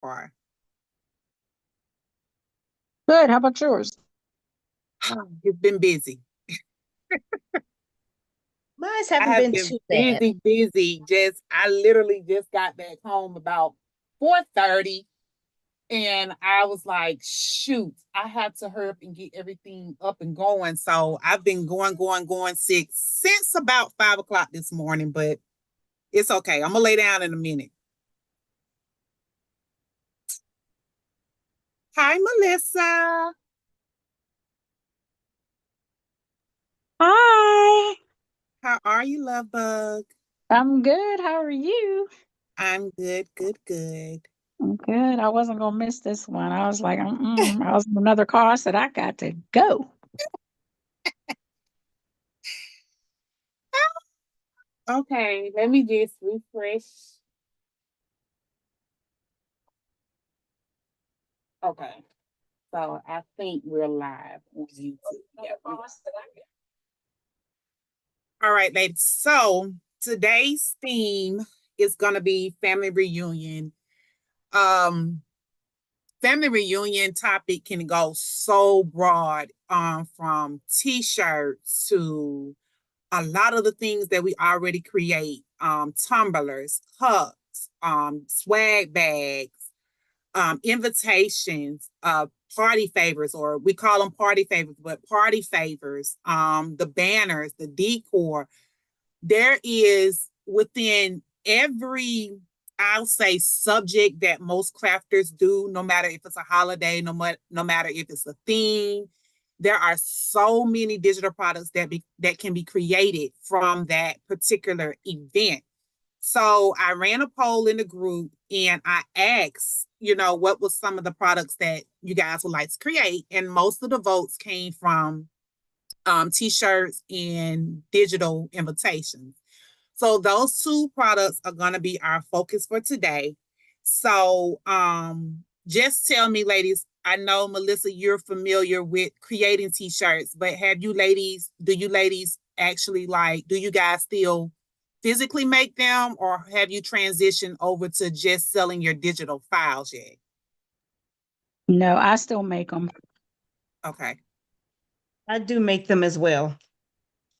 far? Good. How about yours? It's been busy. Mine I haven't have been been too bad. busy, busy. I literally just got back home about 4:30, and I was like, shoot, I have to hurry up and get everything up and going. So I've been going since about 5 o'clock this morning, but it's okay. I'm gonna lay down in a minute. Hi, Melissa. Hi. How are you, love bug? I'm good. How are you? I'm good, good, good. I'm good. I wasn't gonna miss this one. I was like, I was in another car. I said, I got to go. Okay, let me just refresh. Okay, so I think we're live on YouTube. Yeah. All right, ladies. So today's theme is gonna be family reunion. Um, family reunion topic can go so broad, from t-shirts to a lot of the things that we already create, tumblers, cups, swag bags, invitations, party favors, or we call them party favors, but party favors, the banners, the decor. There is within every, I'll say, subject that most crafters do, no matter if it's a holiday, no matter if it's a theme. There are so many digital products that can be created from that particular event. So I ran a poll in the group and I asked, what was some of the products that you guys would like to create? And most of the votes came from t-shirts and digital invitations. So those two products are going to be our focus for today. So just tell me, ladies, I know, Melissa, you're familiar with creating t-shirts, but do you ladies actually, like, do you guys still physically make them, or have you transitioned over to just selling your digital files yet? No, I still make them. Okay. I do make them as well.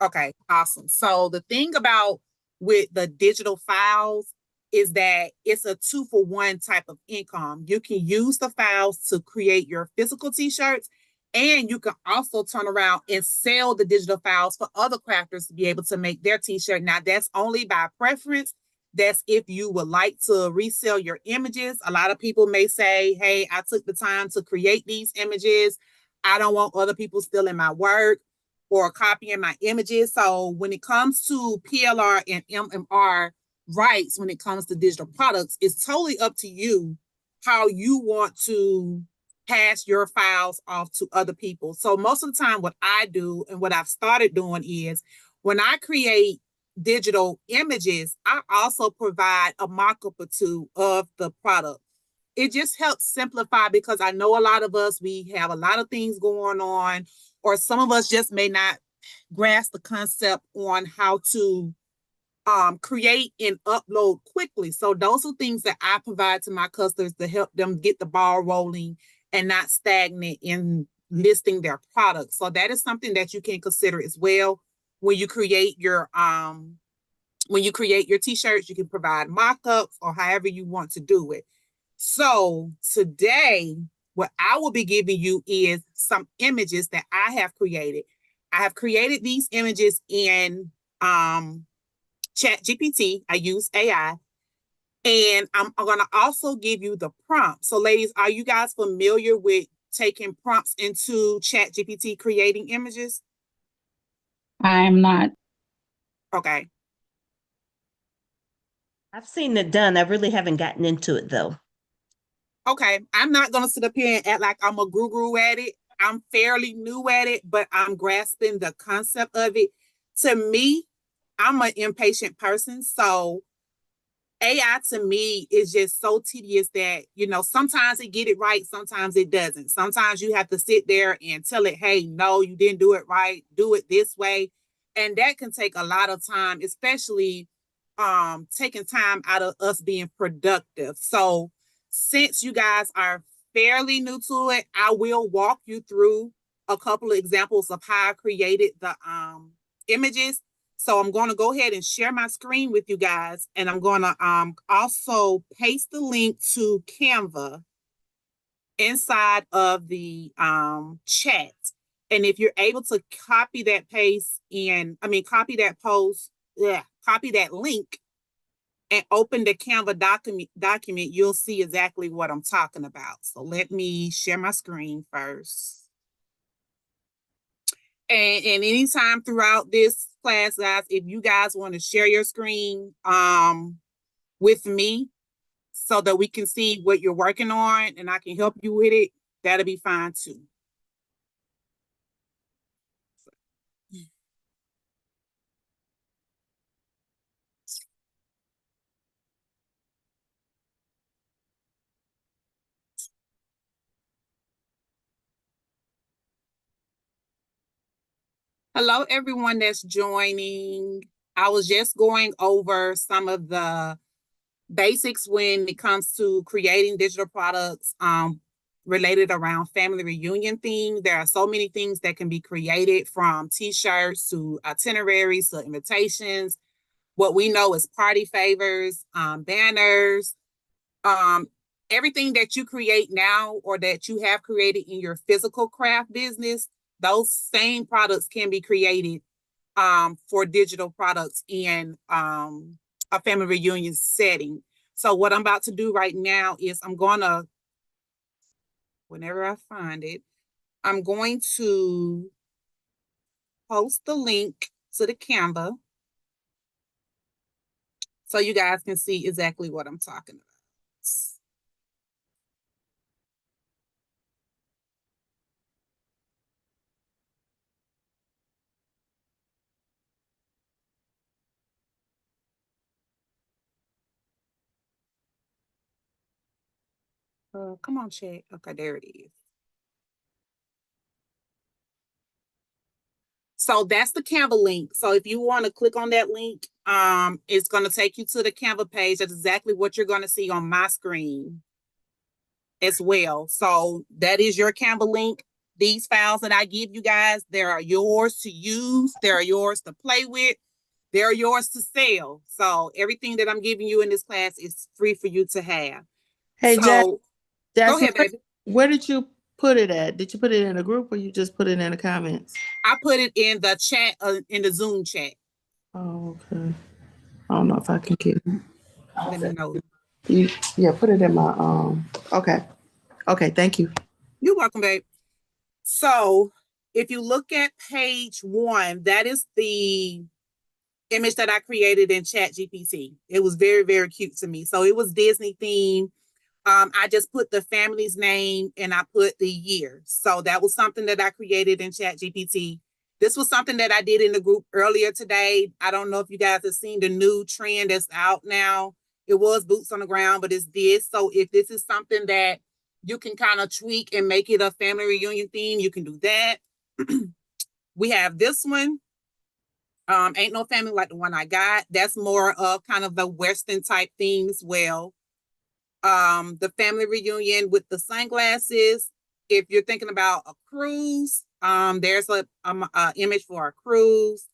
Okay, awesome. So the thing about with the digital files is that it's a 2-for-1 type of income. You can use the files to create your physical t-shirts, and you can also turn around and sell the digital files for other crafters to be able to make their t-shirt. Now, that's only by preference. That's if you would like to resell your images. A lot of people may say, hey, I took the time to create these images. I don't want other people stealing my work or copying my images. So when it comes to PLR and MMR rights, when it comes to digital products, it's totally up to you how you want to pass your files off to other people. So most of the time, what I do and what I've started doing is when I create digital images, I also provide a mock-up or two of the product. It just helps simplify, because I know a lot of us, we have a lot of things going on, or some of us just may not grasp the concept on how to create and upload quickly. So those are things that I provide to my customers to help them get the ball rolling and not stagnant in listing their products. So that is something that you can consider as well. When you create your t-shirts, you can provide mock-ups or however you want to do it. So today, what I will be giving you is some images that I have created. I have created these images in Chat GPT. I use AI. And I'm going to also give you the prompt. So ladies, are you guys familiar with taking prompts into Chat GPT creating images? I am not. Okay. I've seen it done. I really haven't gotten into it though. Okay, I'm not going to sit up here and act like I'm a guru at it. I'm fairly new at it, but I'm grasping the concept of it. To me, I'm an impatient person. So AI to me is just so tedious that, sometimes it get it right, sometimes it doesn't. Sometimes you have to sit there and tell it, hey, no, you didn't do it right. Do it this way. And that can take a lot of time, especially taking time out of us being productive. So since you guys are fairly new to it, I will walk you through a couple of examples of how I created the images. So I'm going to go ahead and share my screen with you guys, and I'm going to also paste the link to Canva inside of the chat. And if you're able to copy that copy that post, copy that link and open the Canva document, you'll see exactly what I'm talking about. So let me share my screen first. And anytime throughout this class, guys, if you guys want to share your screen with me so that we can see what you're working on and I can help you with it, that'll be fine too. Hello, everyone that's joining. I was just going over some of the basics when it comes to creating digital products related around family reunion theme. There are so many things that can be created, from t-shirts to itineraries to invitations, what we know is party favors, banners, everything that you create now or that you have created in your physical craft business, those same products can be created for digital products in a family reunion setting. So what I'm about to do right now is I'm going to, whenever I find it, I'm going to post the link to the Canva so you guys can see exactly what I'm talking about. Come on, chat. Okay, there it is. So that's the Canva link. So if you want to click on that link, it's going to take you to the Canva page. That's exactly what you're going to see on my screen as well. So that is your Canva link. These files that I give you guys, they are yours to use. They are yours to play with. They're yours to sell. So everything that I'm giving you in this class is free for you to have. Hey, So, Jasmine, go ahead, baby. Where did you put it at? Did you put it in a group or you just put it in the comments? I put it in the chat, in the Zoom chat. Oh, okay. I don't know if I can get it. Let me know. Yeah, put it in my, okay. Okay, thank you. You're welcome, babe. So if you look at page 1, that is the image that I created in ChatGPT. It was very, very cute to me. So it was Disney themed. I just put the family's name and I put the year. So that was something that I created in ChatGPT. This was something that I did in the group earlier today. I don't know if you guys have seen the new trend that's out now. It was boots on the ground, but it's this. So if this is something that you can kind of tweak and make it a family reunion theme, you can do that. We have this one. Ain't No Family Like the One I Got. That's more of kind of the Western type theme as well. The family reunion with the sunglasses. If you're thinking about a cruise, there's a image for a cruise.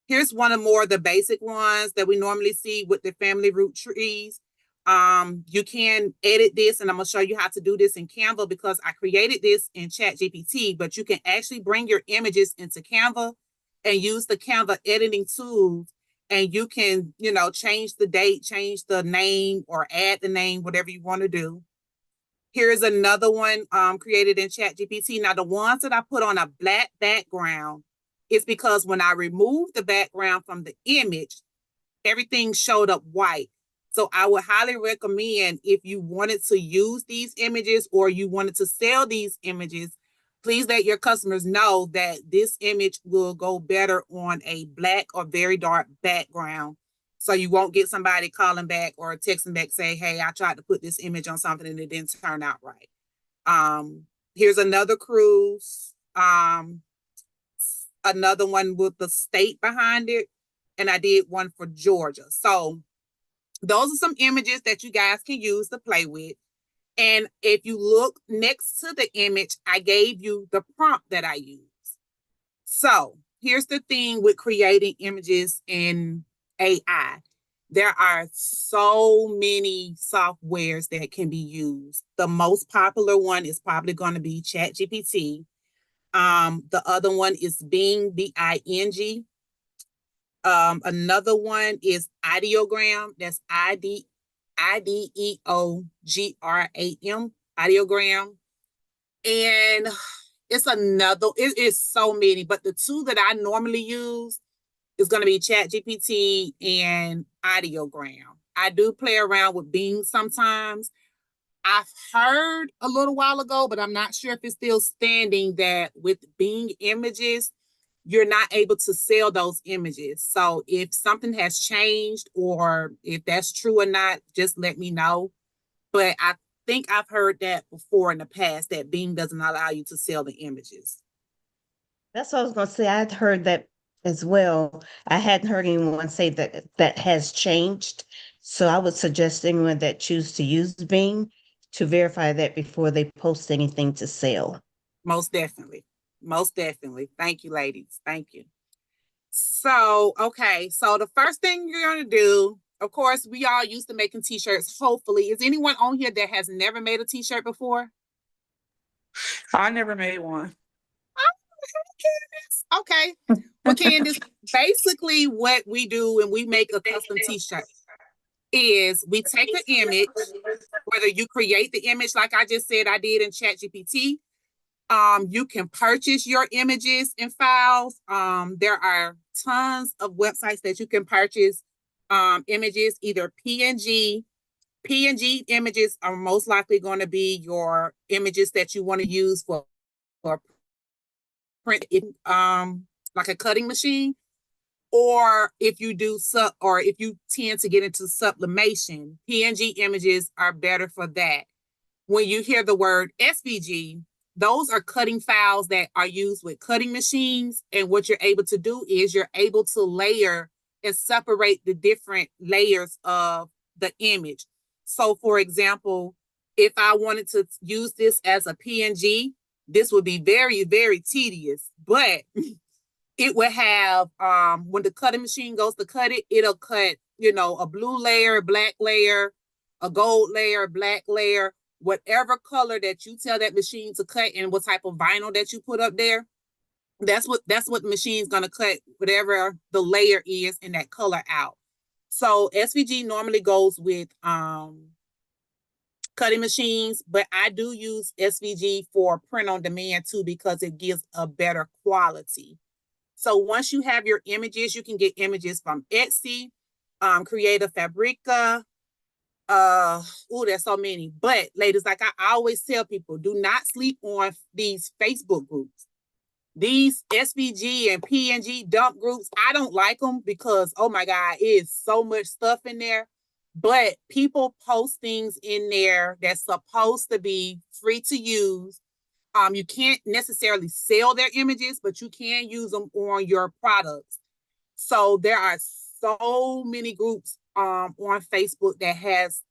Here's one of more of the basic ones that we normally see with the family root trees. You can edit this, and I'm gonna show you how to do this in Canva because I created this in ChatGPT, but you can actually bring your images into Canva and use the Canva editing tools, and you can, change the date, change the name, or add the name, whatever you want to do. Here's another one created in ChatGPT. Now, the ones that I put on a black background is because when I removed the background from the image, everything showed up white. So I would highly recommend, if you wanted to use these images or you wanted to sell these images, please let your customers know that this image will go better on a black or very dark background. So you won't get somebody calling back or texting back saying, hey, I tried to put this image on something and it didn't turn out right. Here's another cruise. Another one with the state behind it. And I did one for Georgia. So those are some images that you guys can use to play with. And if you look next to the image, I gave you the prompt that I use. So here's the thing with creating images in AI. There are so many softwares that can be used. The most popular one is probably going to be ChatGPT. The other one is Bing, Bing. Another one is Ideogram. That's Ideogram, Ideogram. And it is so many, but the two that I normally use is going to be ChatGPT and Ideogram. I do play around with Bing sometimes. I've heard a little while ago, but I'm not sure if it's still standing, that with Bing images, you're not able to sell those images. So if something has changed or if that's true or not, just let me know. But I think I've heard that before in the past, that Bing doesn't allow you to sell the images. That's what I was gonna say. I'd heard that as well. I hadn't heard anyone say that that has changed. So I would suggest anyone that choose to use Bing to verify that before they post anything to sell. Most definitely. Most definitely. Thank you, ladies. Thank you. So, okay. So the first thing you're going to do, of course, we all used to making t-shirts. Hopefully, is anyone on here that has never made a t-shirt before? I never made one. Candace. Okay. Well, Candace, basically what we do when we make a custom t-shirt is we take the image, whether you create the image like I just said I did in ChatGPT. You can purchase your images and files. There are tons of websites that you can purchase images, either PNG. PNG images are most likely going to be your images that you want to use for print, like a cutting machine. Or if you tend to get into sublimation, PNG images are better for that. When you hear the word SVG, those are cutting files that are used with cutting machines. And what you're able to do is you're able to layer and separate the different layers of the image. So for example, if I wanted to use this as a PNG, this would be very, very tedious, but it would have, when the cutting machine goes to cut it, it'll cut, a blue layer, black layer, a gold layer, black layer, whatever color that you tell that machine to cut and what type of vinyl that you put up there. That's what the machine's going to cut, whatever the layer is in that color out. So SVG normally goes with cutting machines, but I do use SVG for print on demand too, because it gives a better quality. So once you have your images, you can get images from Etsy, Creative Fabrica. There's so many. But ladies, like I always tell people, do not sleep on these Facebook groups. These SVG and PNG dump groups, I don't like them because, oh my God, it is so much stuff in there. But people post things in there that's supposed to be free to use. You can't necessarily sell their images, but you can use them on your products. So there are so many groups on Facebook that has,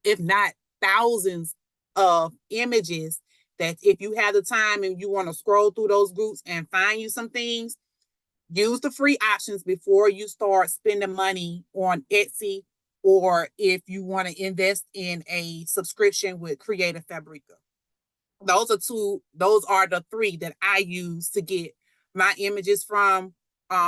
if not thousands of images, that if you have the time and you want to scroll through those groups and find you some things, use the free options before you start spending money on Etsy, or if you want to invest in a subscription with Creative Fabrica. Those are the three that I use to get my images from.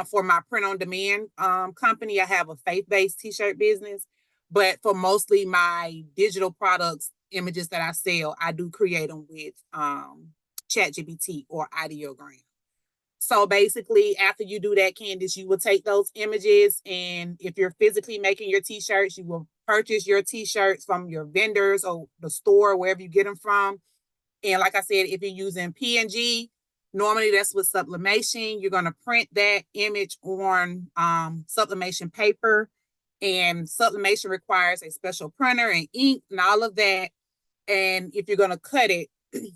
For my print on demand company, I have a faith-based t-shirt business, but for mostly my digital products, images that I sell, I do create them with ChatGPT or Ideogram. So basically, after you do that, Candace, you will take those images, and if you're physically making your t-shirts, you will purchase your t-shirts from your vendors or the store, wherever you get them from. And like I said, if you're using PNG, normally that's with sublimation. You're going to print that image on sublimation paper, and sublimation requires a special printer and ink and all of that. And if you're going to cut it,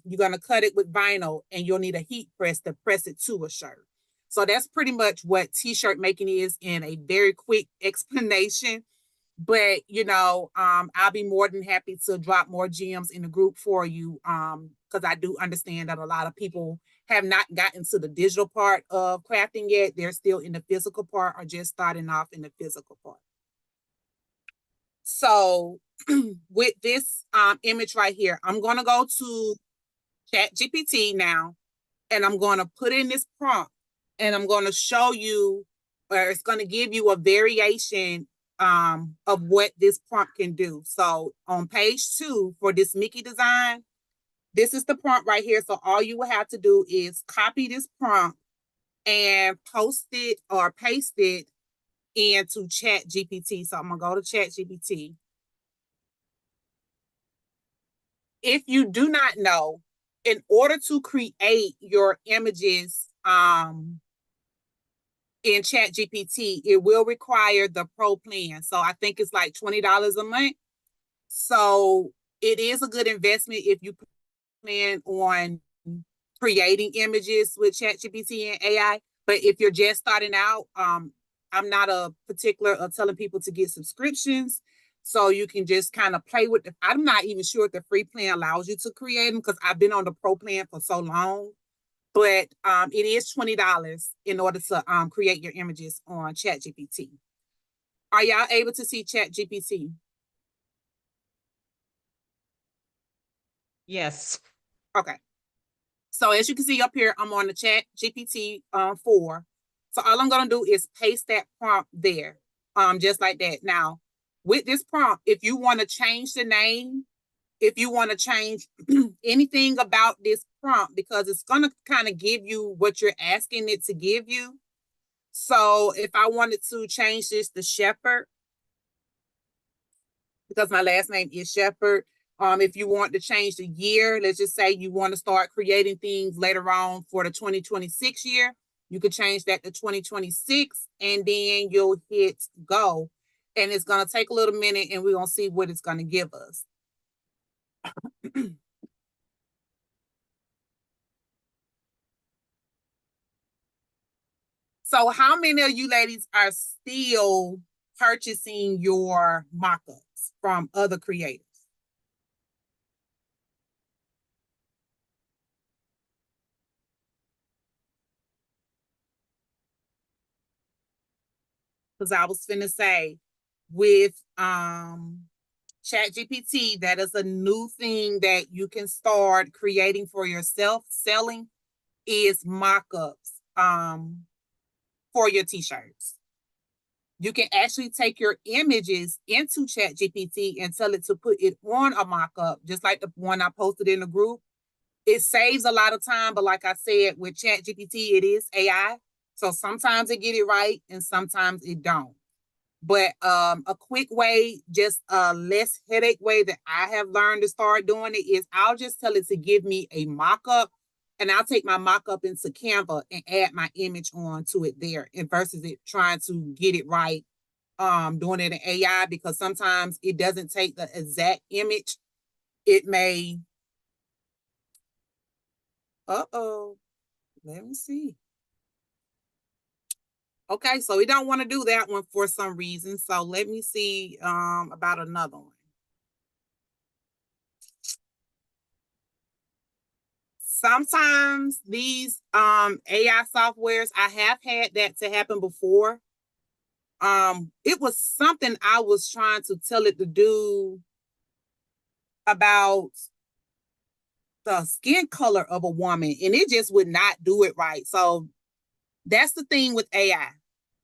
you're going to cut it with vinyl, and you'll need a heat press to press it to a shirt. So that's pretty much what t-shirt making is in a very quick explanation. But I'll be more than happy to drop more gems in the group for you. Because I do understand that a lot of people have not gotten to the digital part of crafting yet. They're still in the physical part or just starting off in the physical part. So with this image right here, I'm gonna go to ChatGPT now, and I'm gonna put in this prompt, and I'm gonna show you, or it's gonna give you a variation of what this prompt can do. So on page 2 for this Mickey design, this is the prompt right here. So all you will have to do is copy this prompt and post it or paste it into ChatGPT. So I'm gonna go to ChatGPT. If you do not know, in order to create your images in ChatGPT, it will require the pro plan. So I think it's like $20 a month. So it is a good investment if you plan on creating images with ChatGPT and AI. But if you're just starting out, I'm not a particular of telling people to get subscriptions. So you can just kind of play with I'm not even sure if the free plan allows you to create them because I've been on the pro plan for so long. But it is $20 in order to create your images on ChatGPT. Are y'all able to see ChatGPT? Yes. Okay. So as you can see up here, I'm on the ChatGPT 4. So all I'm gonna do is paste that prompt there, just like that. Now, with this prompt, if you want to change the name, if you want to change anything about this prompt, because it's gonna kind of give you what you're asking it to give you. So if I wanted to change this to Shepherd, because my last name is Shepherd. If you want to change the year, let's just say you want to start creating things later on for the 2026 year, you could change that to 2026, and then you'll hit go. And it's going to take a little minute, and we're going to see what it's going to give us. So how many of you ladies are still purchasing your mock-ups from other creators? Because I was finna say, with ChatGPT, that is a new thing that you can start creating for yourself. Selling is mock-ups for your t-shirts. You can actually take your images into ChatGPT and tell it to put it on a mock-up, just like the one I posted in the group. It saves a lot of time, but like I said, with ChatGPT, it is AI. So sometimes it get it right and sometimes it don't. But a quick way, just a less headache way that I have learned to start doing it is I'll just tell it to give me a mock-up, and I'll take my mock-up into Canva and add my image onto it there, and versus it trying to get it right, doing it in AI, because sometimes it doesn't take the exact image. It may, let me see. Okay, so we don't want to do that one for some reason. So let me see about another one. Sometimes these AI softwares, I have had that to happen before. It was something I was trying to tell it to do about the skin color of a woman, and it just would not do it right. So that's the thing with AI.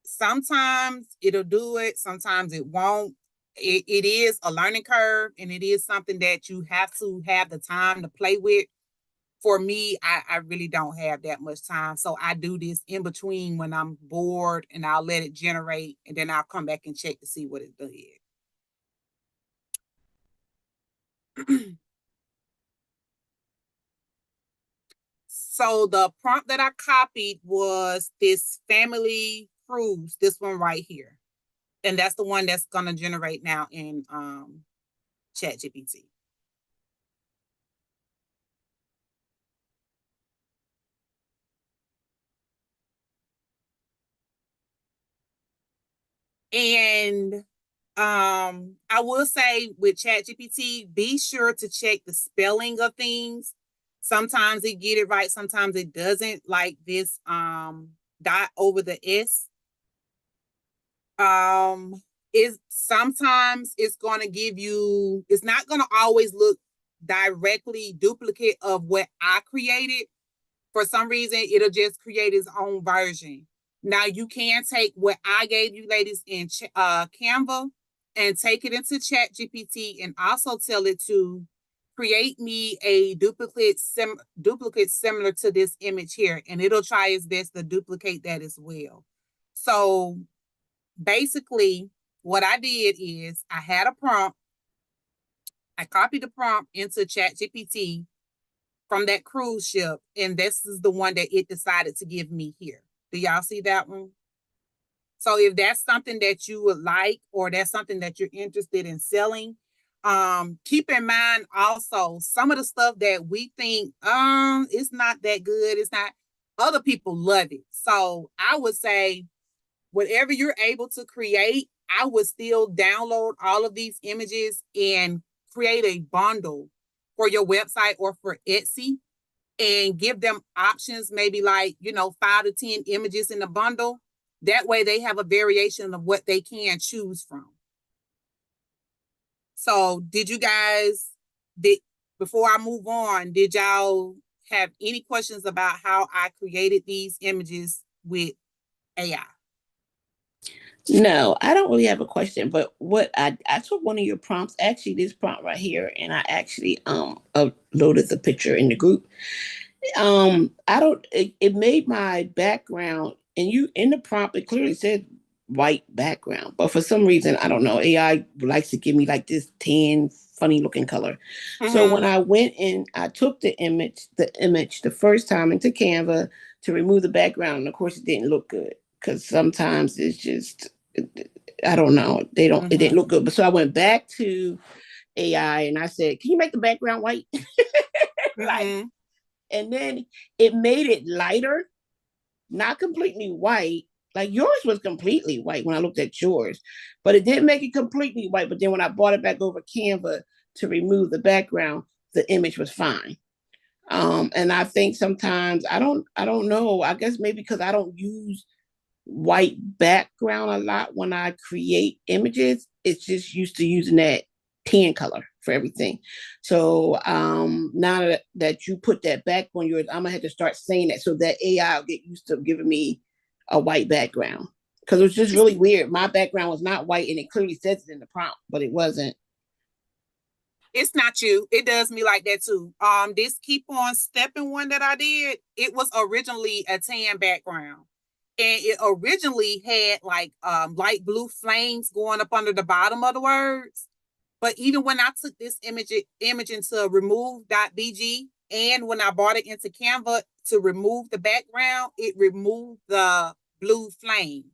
Sometimes it'll do it, sometimes it won't. It is a learning curve, and it is something that you have to have the time to play with. For me, I really don't have that much time. So I do this in between when I'm bored, and I'll let it generate, and then I'll come back and check to see what it did. So the prompt that I copied was this family cruise, this one right here. And that's the one that's going to generate now in ChatGPT. And I will say with ChatGPT, be sure to check the spelling of things. Sometimes it get it right, sometimes it doesn't, like this dot over the S. Is sometimes it's going to give you, it's not going to always look directly duplicate of what I created. For some reason, it'll just create its own version. Now you can take what I gave you ladies in Canva and take it into ChatGPT and also tell it to create me a duplicate similar to this image here, and it'll try its best to duplicate that as well. So basically, what I did is I had a prompt. I copied the prompt into ChatGPT from that cruise ship, and this is the one that it decided to give me here. Do y'all see that one? So if that's something that you would like, or that's something that you're interested in selling, keep in mind also some of the stuff that we think it's not that good, it's not, other people love it. So I would say whatever you're able to create, I would still download all of these images and create a bundle for your website or for Etsy, and give them options, maybe like, 5 to 10 images in the bundle. That way they have a variation of what they can choose from. So did you guys, before I move on, did y'all have any questions about how I created these images with AI? No, I don't really have a question, but what I took one of your prompts, actually this prompt right here, and I actually uploaded the picture in the group. It made my background, and you in the prompt it clearly said white background, but for some reason, I don't know, AI likes to give me like this tan funny looking color. So when I went in, I took the image the first time into Canva to remove the background, and of course it didn't look good, because sometimes it's just, I don't know, it didn't look good. But so I went back to AI and I said, can you make the background white? Like, and then it made it lighter, not completely white. Like yours was completely white when I looked at yours, but it didn't make it completely white. But then when I brought it back over Canva to remove the background, the image was fine. And I think sometimes I don't know. I guess maybe because I don't use white background a lot when I create images, it's just used to using that tan color for everything. So now that you put that back on yours, I'm gonna have to start saying that so that AI will get used to giving me a white background, because it was just really weird. My background was not white, and it clearly says it in the prompt, but it wasn't. It's not you. It does me like that too. This keep on stepping one that I did, it was originally a tan background. And it originally had like light blue flames going up under the bottom of the words. But even when I took this image into remove.bg, and when I brought it into Canva to remove the background, it removed the blue flame.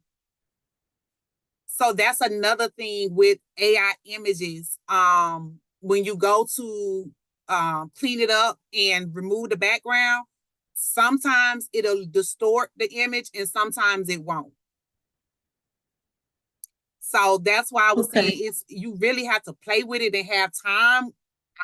So that's another thing with AI images. When you go to clean it up and remove the background, sometimes it'll distort the image and sometimes it won't. So that's why I was saying you really have to play with it and have time.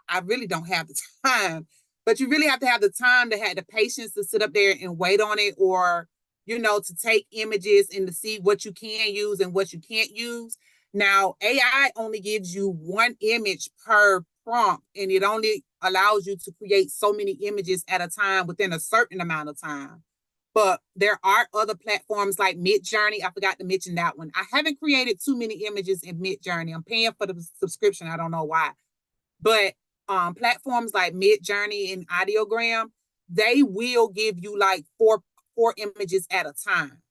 I really don't have the time, but you really have to have the time to have the patience to sit up there and wait on it, or, to take images and to see what you can use and what you can't use. Now, AI only gives you one image per prompt, and it only allows you to create so many images at a time within a certain amount of time. But there are other platforms like Midjourney. I forgot to mention that one. I haven't created too many images in Midjourney. I'm paying for the subscription. I don't know why. But platforms like Midjourney and Ideogram, they will give you like four images at a time.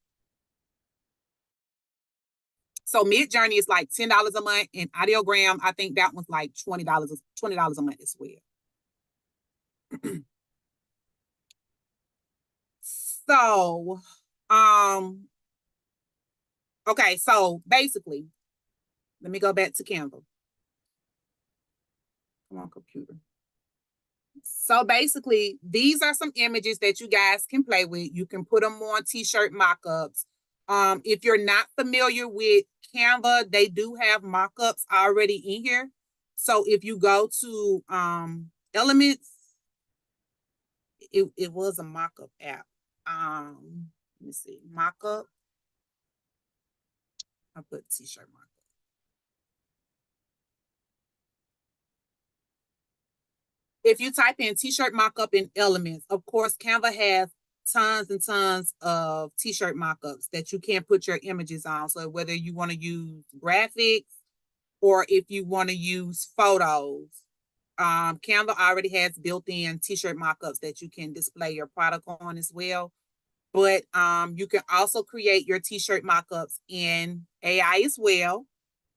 So Midjourney is like $10 a month, and Ideogram, I think that one's like $20 a month as well. So, okay, so basically, let me go back to Canva. Come on, computer. So basically, these are some images that you guys can play with. You can put them on t-shirt mock-ups. If you're not familiar with Canva, they do have mockups already in here. So if you go to Elements, it was a mockup app. Let me see, mockup. I put t-shirt mockup. If you type in t-shirt mockup in Elements, of course, Canva has tons and tons of t-shirt mockups that you can put your images on. So whether you want to use graphics or if you want to use photos, Canva already has built-in t-shirt mockups that you can display your product on as well. But you can also create your t-shirt mockups in AI as well.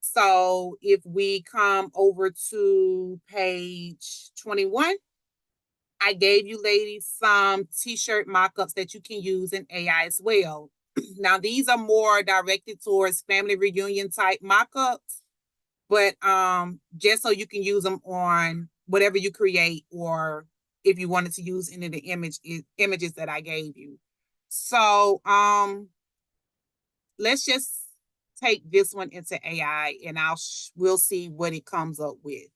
So if we come over to page 21, I gave you ladies some t-shirt mockups that you can use in AI as well. Now, these are more directed towards family reunion type mockups, but just so you can use them on whatever you create, or if you wanted to use any of the images that I gave you. So let's just take this one into AI and we'll see what it comes up with.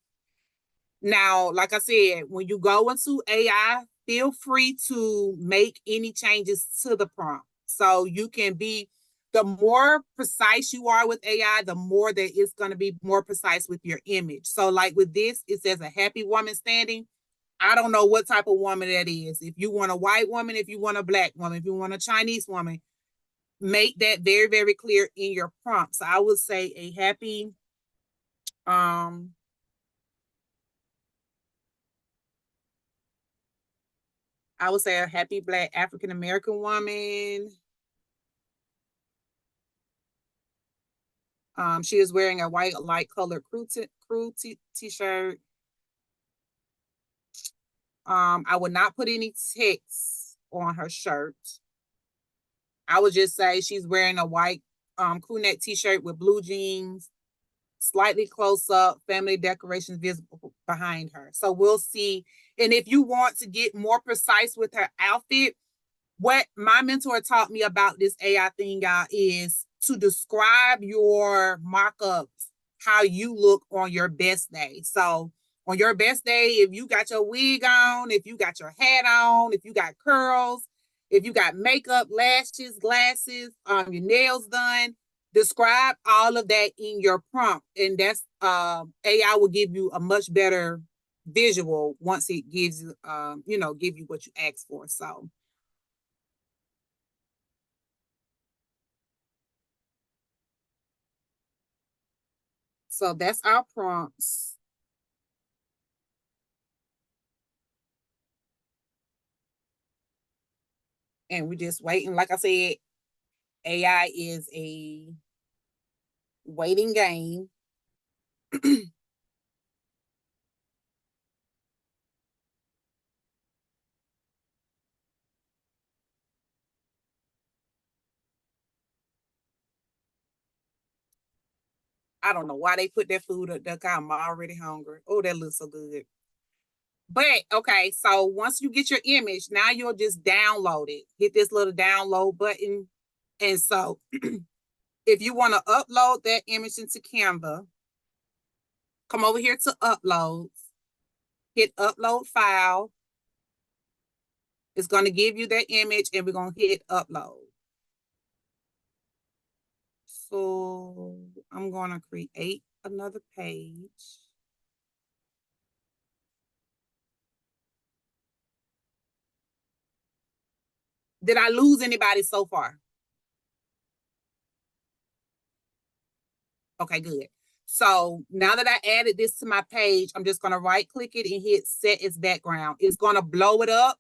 Now, like I said, when you go into AI, feel free to make any changes to the prompt. So you can be, the more precise you are with AI, the more that it's going to be more precise with your image. So like with this, it says a happy woman standing. I don't know what type of woman that is. If you want a white woman, if you want a black woman, if you want a Chinese woman, make that very, very clear in your prompt. So I would say a happy, I would say a happy black African-American woman. She is wearing a white light colored crew t-shirt. I would not put any text on her shirt. I would just say she's wearing a white crew neck t-shirt with blue jeans, slightly close up, family decorations visible behind her. So we'll see. And if you want to get more precise with her outfit, what my mentor taught me about this AI thing, y'all, is to describe your mock-ups how you look on your best day. So on your best day, if you got your wig on, if you got your hat on, if you got curls, if you got makeup, lashes, glasses, your nails done, describe all of that in your prompt. And that's AI will give you a much better visual once it gives you, give you what you ask for. So that's our prompts. And we're just waiting. Like I said, AI is a waiting game. I don't know why they put that food up there. I'm already hungry. Oh, that looks so good. But okay, so once you get your image, now you'll just download it. Hit this little download button. And so if you want to upload that image into Canva, come over here to uploads, hit upload file. It's going to give you that image and we're going to hit upload. So I'm going to create another page. Did I lose anybody so far? Okay, good. So now that I added this to my page, I'm just going to right click it and hit set as background. It's going to blow it up.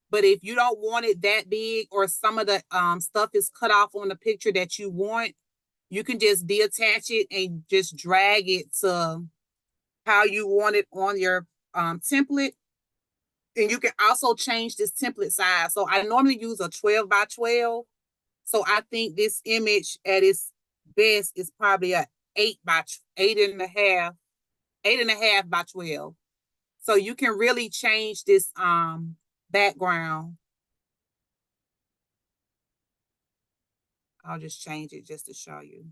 But if you don't want it that big, or some of the stuff is cut off on the picture that you want, you can just deattach it and just drag it to how you want it on your template. And you can also change this template size. So I normally use a 12 by 12. So I think this image at its best is probably a 8.5 by 12. So you can really change this background. I'll just change it just to show you.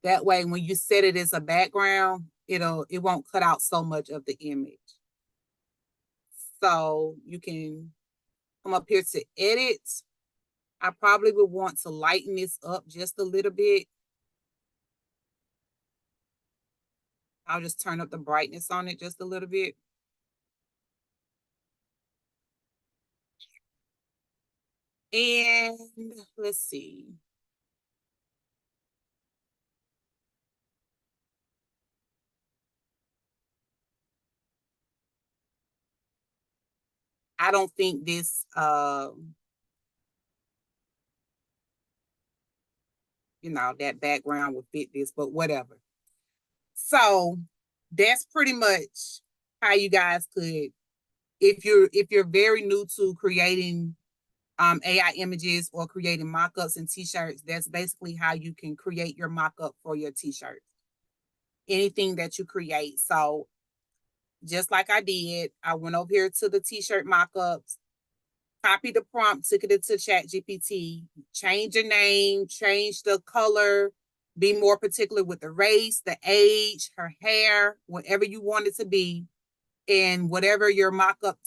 That way, when you set it as a background, it won't cut out so much of the image. So you can come up here to edit. I probably would want to lighten this up just a little bit. I'll just turn up the brightness on it just a little bit. And let's see. I don't think this, that background would fit this, but whatever. So that's pretty much how you guys could, if you're very new to creating AI images or creating mock-ups and t-shirts, that's basically how you can create your mock-up for your t-shirt. Anything that you create. So just like I did, I went over here to the t-shirt mock-ups, copied the prompt, took it into ChatGPT, change your name, change the color, be more particular with the race, the age, her hair, whatever you want it to be. And whatever your mock-up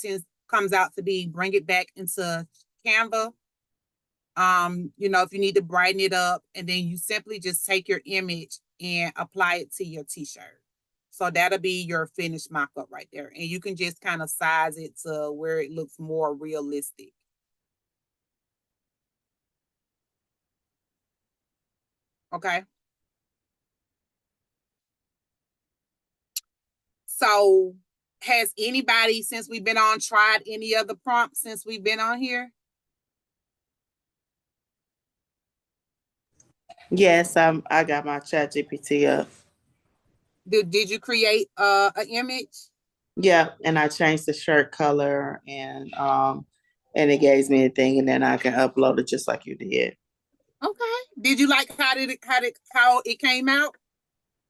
comes out to be, bring it back into Canva. If you need to brighten it up, and then you simply just take your image and apply it to your t-shirt. So that'll be your finished mock-up right there. And you can just kind of size it to where it looks more realistic. Okay. So has anybody, since we've been on, tried any other prompts since we've been on here? Yes, I got my ChatGPT up. Did you create an image? Yeah, and I changed the shirt color and it gave me a thing, and then I can upload it just like you did. Okay. Did you like how it came out?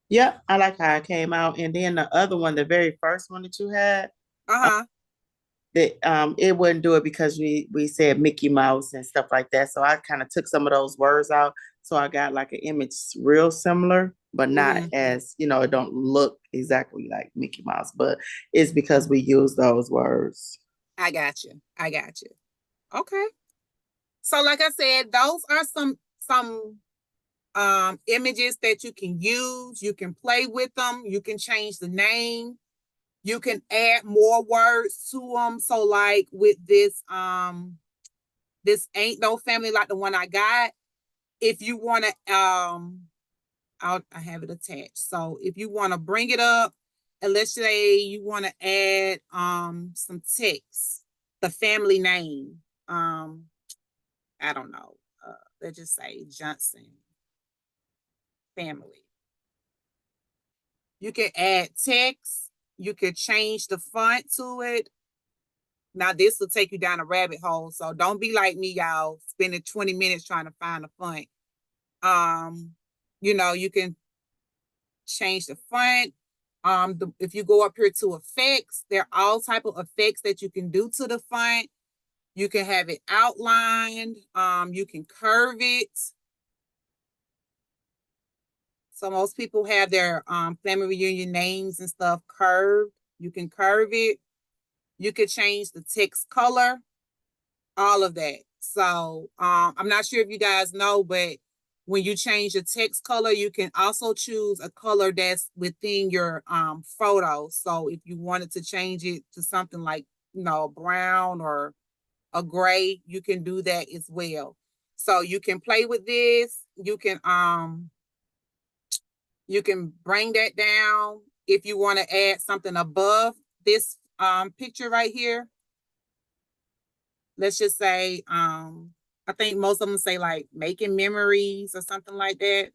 Yeah, I like how it came out. And then the other one, the very first one that you had, Uh-huh. it wouldn't do it because we said Mickey Mouse and stuff like that. So I kind of took some of those words out. So I got like an image real similar, but not as, it don't look exactly like Mickey Mouse, but it's because we use those words. I got you. Okay. So like I said, those are some images that you can use. You can play with them. You can change the name. You can add more words to them. So like with this Ain't No Family Like the One I Got, if you want to I have it attached. So if you want to bring it up, and let's say you want to add some text, the family name, I don't know, let's just say Johnson family. You can add text. You could change the font to it. Now this will take you down a rabbit hole, so don't be like me, y'all, spending 20 minutes trying to find a font. You can change the font. If you go up here to effects, there are all type of effects that you can do to the font. You can have it outlined. You can curve it. So most people have their family reunion names and stuff curved. You can curve it. You could change the text color, all of that. So I'm not sure if you guys know, but when you change the text color, you can also choose a color that's within your photo. So if you wanted to change it to something like, brown or a gray, you can do that as well. So you can play with this. You can bring that down. If you want to add something above this picture right here, let's just say, I think most of them say like making memories or something like that.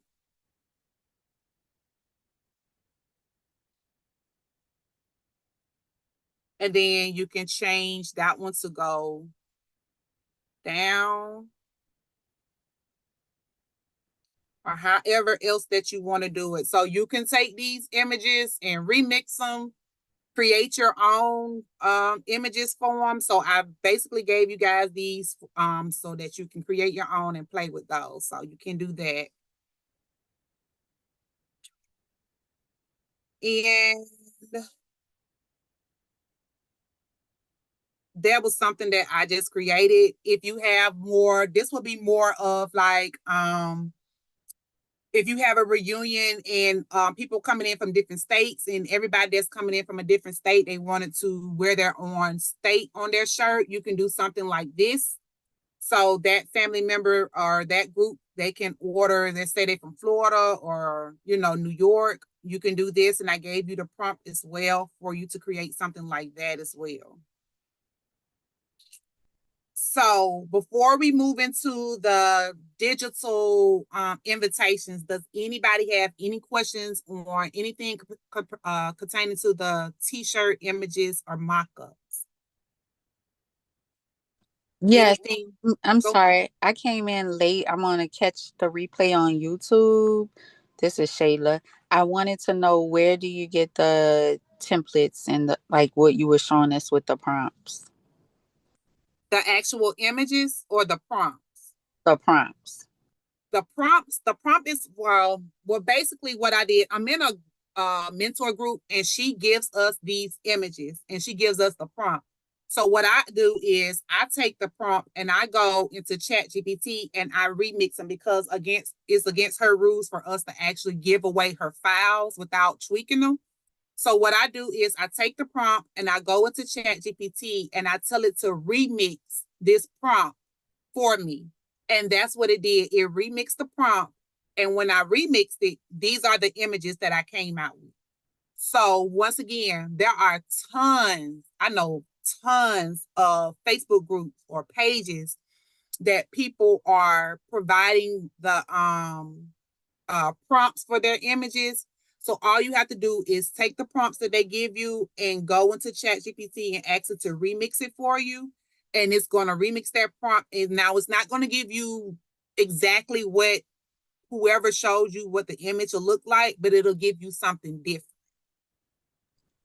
And then you can change that one to go down, or however else that you want to do it. So you can take these images and remix them, create your own images for them. So I basically gave you guys these so that you can create your own and play with those. So you can do that. And that was something that I just created. If you have more, this would be more of like, if you have a reunion and people coming in from different states, and everybody that's coming in from a different state, they wanted to wear their own state on their shirt, you can do something like this. So that family member or that group, they can order, let's say they're from Florida or, New York, you can do this. And I gave you the prompt as well for you to create something like that as well. So before we move into the digital invitations, does anybody have any questions on anything pertaining to the t-shirt images or mock-ups? Yes, Anything? I'm Go- sorry. I came in late. I'm gonna catch the replay on YouTube. This is Shayla. I wanted to know, where do you get the templates and like what you were showing us with the prompts? The actual images or the prompts? The prompts. The prompt is, basically what I did, I'm in a mentor group, and she gives us these images and she gives us the prompt. So what I do is I take the prompt and I go into ChatGPT and I remix them, because it's against her rules for us to actually give away her files without tweaking them. So what I do is I take the prompt and I go into ChatGPT and I tell it to remix this prompt for me. And that's what it did. It remixed the prompt. And when I remixed it, these are the images that I came out with. So once again, there are tons of Facebook groups or pages that people are providing the prompts for their images. So all you have to do is take the prompts that they give you and go into ChatGPT and ask it to remix it for you. And it's going to remix that prompt. And now it's not going to give you exactly what whoever showed you what the image will look like, but it'll give you something different.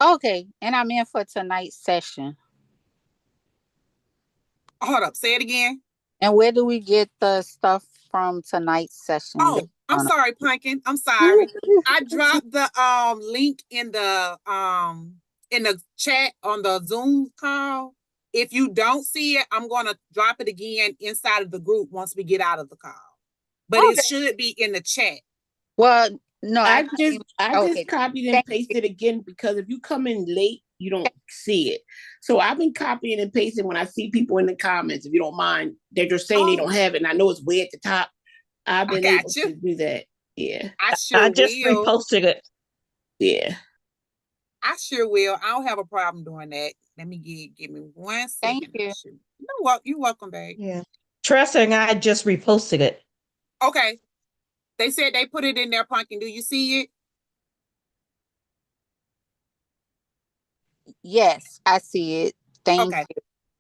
Okay, and I'm in for tonight's session. Hold up, say it again. And where do we get the stuff from tonight's session? Oh, I'm sorry, Pumpkin. I'm sorry. I dropped the link in the chat on the Zoom call. If you don't see it, I'm gonna drop it again inside of the group once we get out of the call. But it should be in the chat. Well, no, I just okay. copied and pasted again, because if you come in late, you don't see it. So I've been copying and pasting when I see people in the comments. If you don't mind, they're just saying they don't have it, and I know it's way at the top. I've been able to do that. Yeah, I just reposted it. Yeah, I sure will. I don't have a problem doing that. Let me give me 1 second. Thank you. You're welcome, babe. Yeah. Tressa and I just reposted it. Okay. They said they put it in there, Pumpkin. Do you see it? Yes, I see it. Thank you.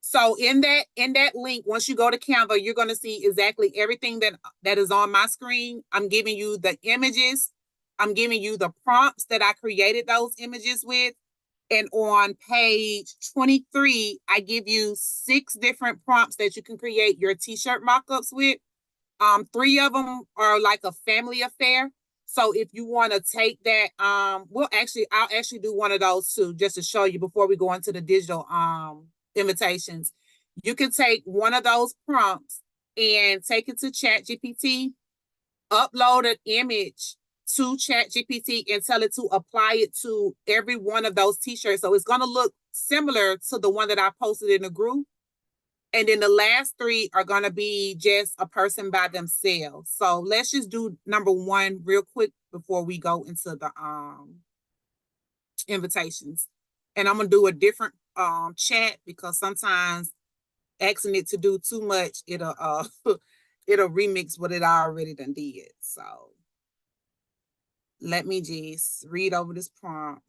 So in that link, once you go to Canva, you're going to see exactly everything that is on my screen. I'm giving you the images. I'm giving you the prompts that I created those images with. And on page 23, I give you 6 different prompts that you can create your t-shirt mock-ups with. 3 of them are like a family affair. So if you want to take that, I'll actually do one of those too, just to show you before we go into the digital invitations. You can take one of those prompts and take it to ChatGPT, upload an image to ChatGPT and tell it to apply it to every one of those t-shirts. So it's going to look similar to the one that I posted in the group. And then the last 3 are going to be just a person by themselves. So let's just do number 1 real quick before we go into the invitations. And I'm going to do a different chat, because sometimes asking it to do too much, it'll it'll remix what it already done did. So let me just read over this prompt.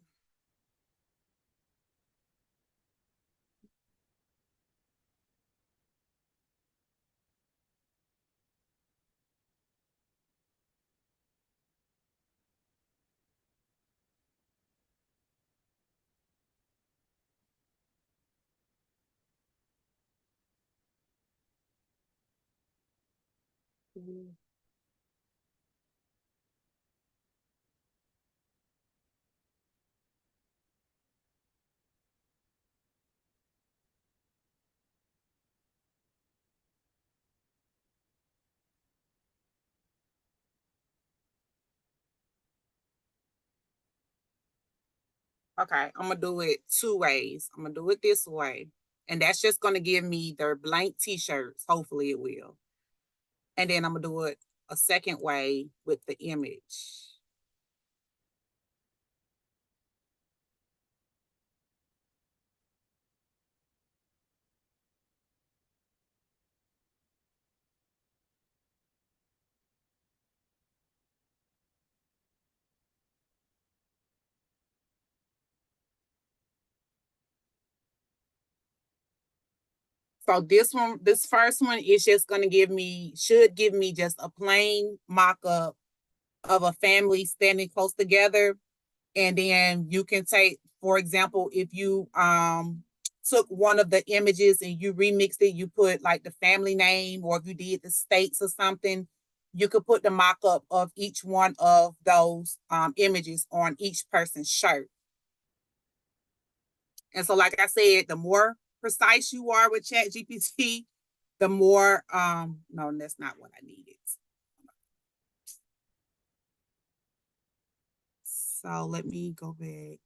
Okay, I'm gonna do it two ways. I'm gonna do it this way. And that's just gonna give me their blank t-shirts. Hopefully it will. And then I'm gonna do it a second way with the image. So this first one is just gonna should give me just a plain mock-up of a family standing close together. And then you can take, for example, if you took one of the images and you remixed it, you put like the family name, or if you did the states or something, you could put the mock-up of each one of those images on each person's shirt. And so, like I said, the more precise you are with ChatGPT, the more, no, that's not what I needed. So let me go back.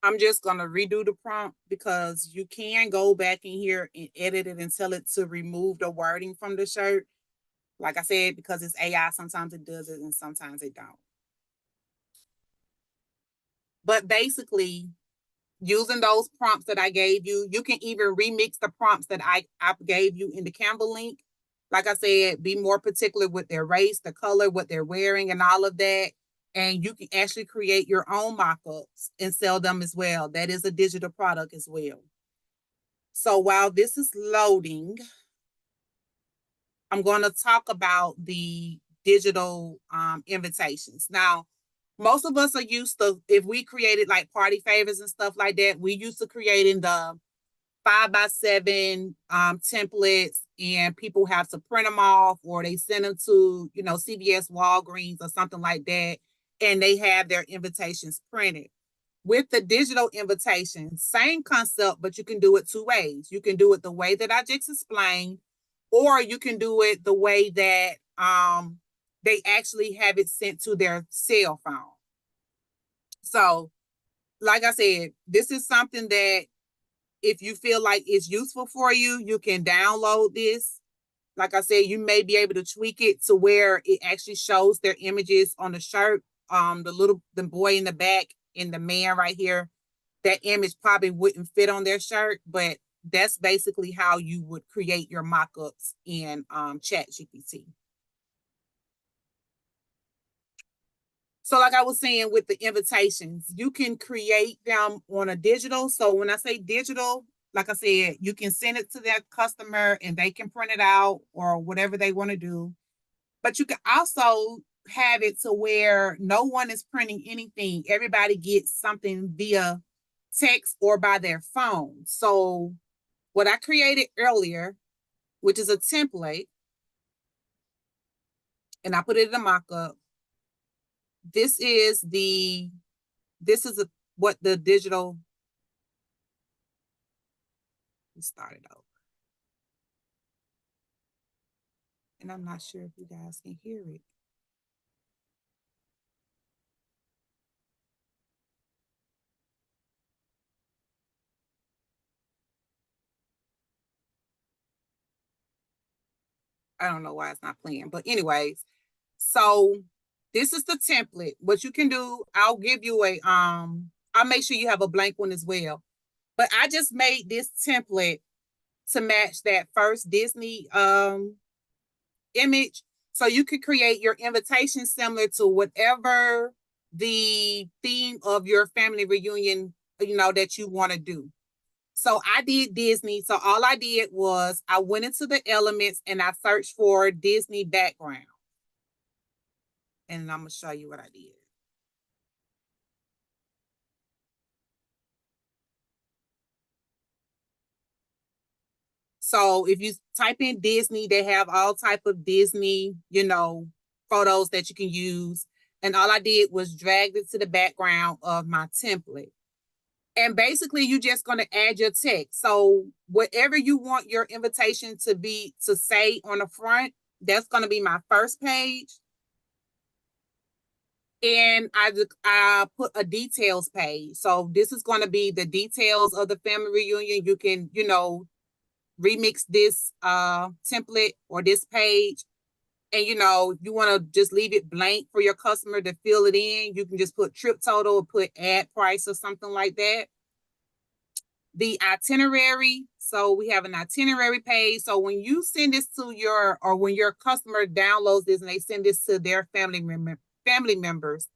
I'm just going to redo the prompt because you can go back in here and edit it and tell it to remove the wording from the shirt. Like I said, because it's AI, sometimes it does it and sometimes it don't. But basically, using those prompts that I gave you, you can even remix the prompts that I gave you in the Canva link. Like I said, be more particular with their race, the color, what they're wearing, and all of that. And you can actually create your own mock-ups and sell them as well. That is a digital product as well. So while this is loading, I'm going to talk about the digital invitations. Now, most of us are used to, if we created like party favors and stuff like that, we used to creating the 5x7 templates, and people have to print them off, or they send them to, CVS, Walgreens, or something like that, and they have their invitations printed. With the digital invitation, same concept, but you can do it two ways. You can do it the way that I just explained, or you can do it the way that they actually have it sent to their cell phone. So, like I said, this is something that if you feel like it's useful for you, you can download this. Like I said, you may be able to tweak it to where it actually shows their images on the shirt. The boy in the back and the man right here, that image probably wouldn't fit on their shirt, but that's basically how you would create your mock-ups in ChatGPT. So like I was saying with the invitations, you can create them on a digital. So when I say digital, like I said, you can send it to their customer and they can print it out or whatever they want to do. But you can also have it to where no one is printing anything. Everybody gets something via text or by their phone. So what I created earlier, which is a template, and I put it in a mock-up. This is what the digital. Let's start it over. And I'm not sure if you guys can hear it. I don't know why it's not playing, but anyways, so this is the template. What you can do, I'll give you I'll make sure you have a blank one as well. But I just made this template to match that first Disney image. So you could create your invitation similar to whatever the theme of your family reunion, that you want to do. So I did Disney. So all I did was I went into the elements and I searched for Disney background. And I'm going to show you what I did. So if you type in Disney, they have all type of Disney, photos that you can use. And all I did was drag it to the background of my template. And basically, you're just going to add your text. So whatever you want your invitation to say on the front, that's going to be my first page. And I put a details page. So this is going to be the details of the family reunion. You can, remix this template or this page. And, you want to just leave it blank for your customer to fill it in. You can just put trip total or put ad price or something like that. The itinerary. So we have an itinerary page. So when you send this when your customer downloads this and they send this to their family members,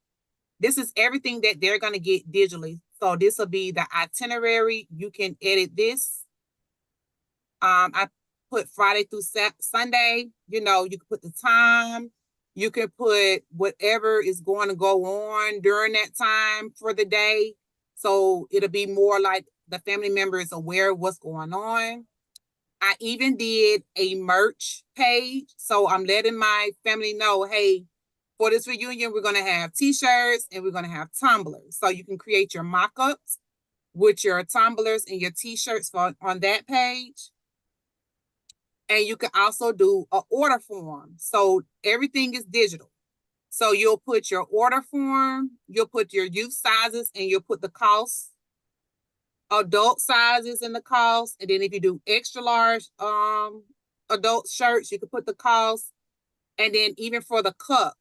this is everything that they're going to get digitally. So this will be the itinerary. You can edit this. I put Friday through Sunday. You can put the time. You can put whatever is going to go on during that time for the day. So it'll be more like the family member is aware of what's going on. I even did a merch page. So I'm letting my family know, hey, for this reunion, we're going to have t-shirts and we're going to have tumblers. So you can create your mock-ups with your tumblers and your t-shirts on that page. And you can also do an order form. So everything is digital. So you'll put your order form, you'll put your youth sizes, and you'll put the costs, adult sizes and the cost. And then if you do extra large adult shirts, you can put the cost. And then even for the cups,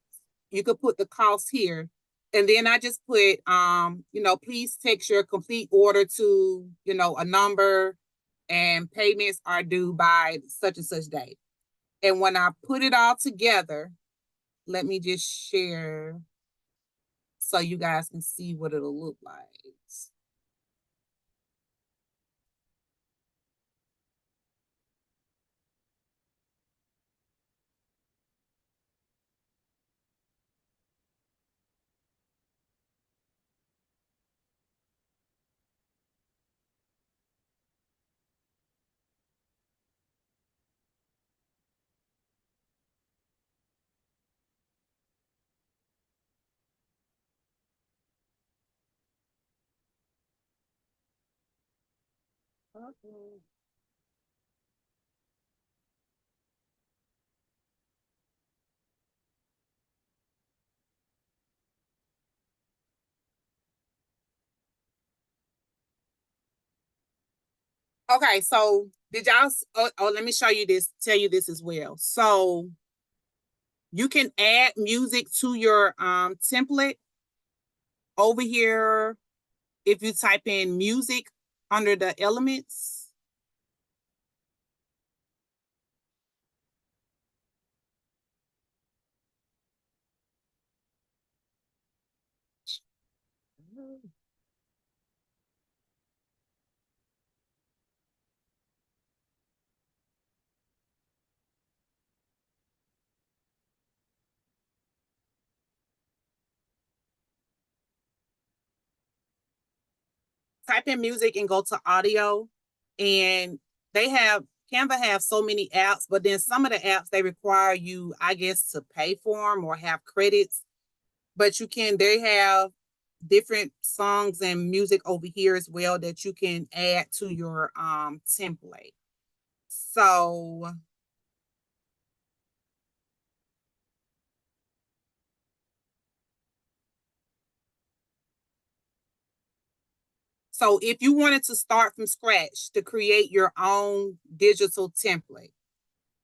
you could put the cost here. And then I just put, please text your complete order to, a number, and payments are due by such and such date. And when I put it all together, let me just share so you guys can see what it'll look like. Okay, so did y'all, let me show you this, tell you this as well. So you can add music to your template over here. If you type in music under the elements, type in music and go to audio. And Canva have so many apps, but then some of the apps, they require you, I guess, to pay for them or have credits. But they have different songs and music over here as well that you can add to your template. So if you wanted to start from scratch to create your own digital template,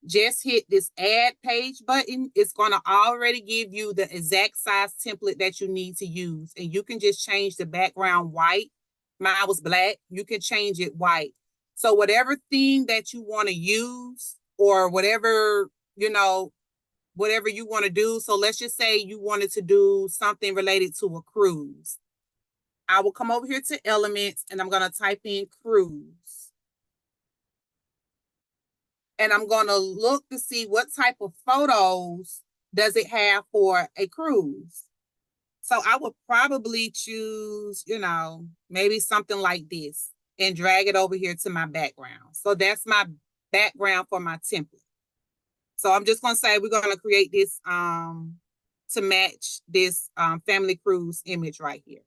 just hit this add page button. It's going to already give you the exact size template that you need to use. And you can just change the background white. Mine was black. You can change it white. So whatever theme that you want to use or whatever you want to do. So let's just say you wanted to do something related to a cruise. I will come over here to elements and I'm going to type in cruise. And I'm going to look to see what type of photos does it have for a cruise. So I would probably choose, maybe something like this and drag it over here to my background. So that's my background for my template. So I'm just gonna say we're gonna create this to match this family cruise image right here.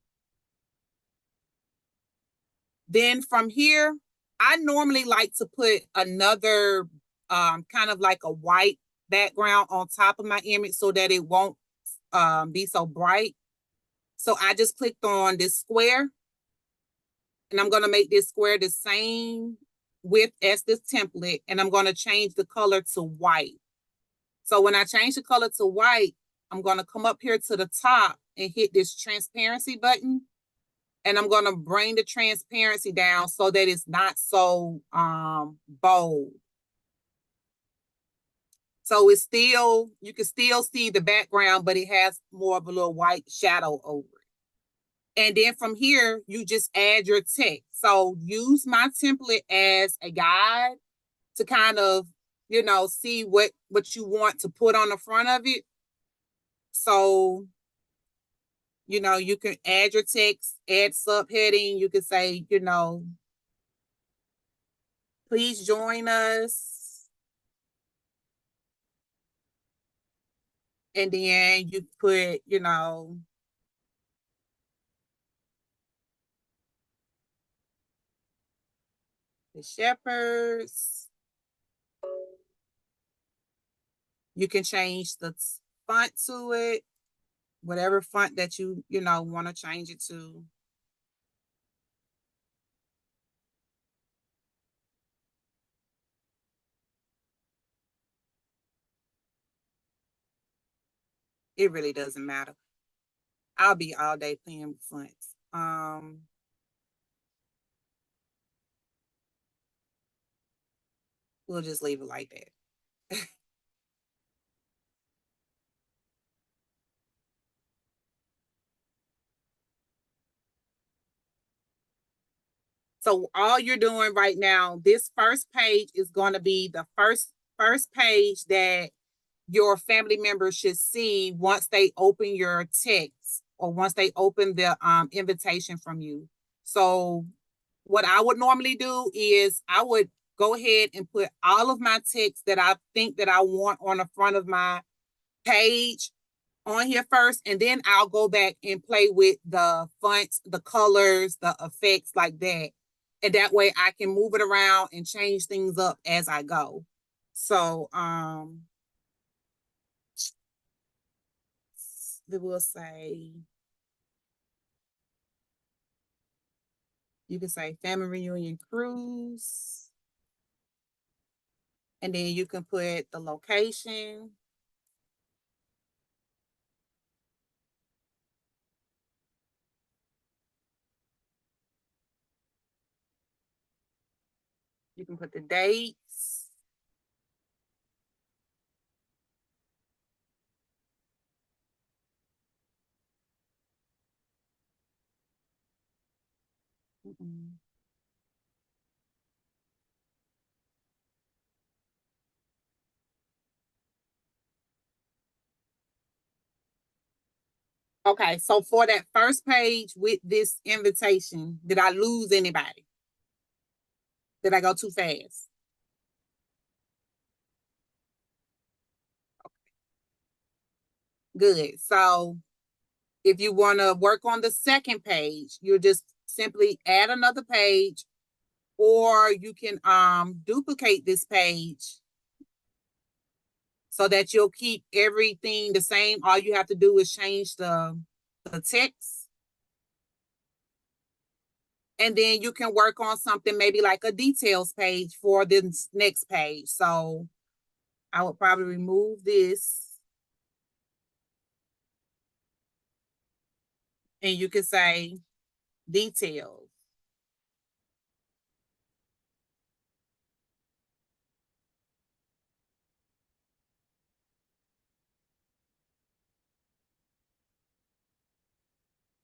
Then from here, I normally like to put another kind of like a white background on top of my image so that it won't be so bright. So I just clicked on this square, and I'm going to make this square the same width as this template, and I'm going to change the color to white. So when I change the color to white, I'm going to come up here to the top and hit this transparency button, and I'm going to bring the transparency down so that it's not so bold. So it's still, you can still see the background, but it has more of a little white shadow over it. And then from here, you just add your text. So use my template as a guide to kind of, you know, see what you want to put on the front of it. So, you know, you can add your text, add subheading. You can say, you know, please join us. And then you put, you know, the shepherds. You can change the font to it, whatever font that you know, want to change it to. It really doesn't matter. I'll be all day playing with fonts. We'll just leave it like that. So all you're doing right now, this first page is going to be the first page that your family members should see once they open your text or once they open the invitation from you. So what I would normally do is I would go ahead and put all of my text that I think that I want on the front of my page on here first, and then I'll go back and play with the fonts, the colors, the effects like that. And that way I can move it around and change things up as I go. So we will say, you can say family reunion cruise. And then you can put the location. You can put the dates. Okay, so for that first page with this invitation, did I lose anybody? Did I go too fast? Okay. Good. So if you want to work on the second page, you just simply add another page, or you can duplicate this page so that you'll keep everything the same. All you have to do is change the text. And then you can work on something maybe like a details page for this next page. So I would probably remove this. And you can say details.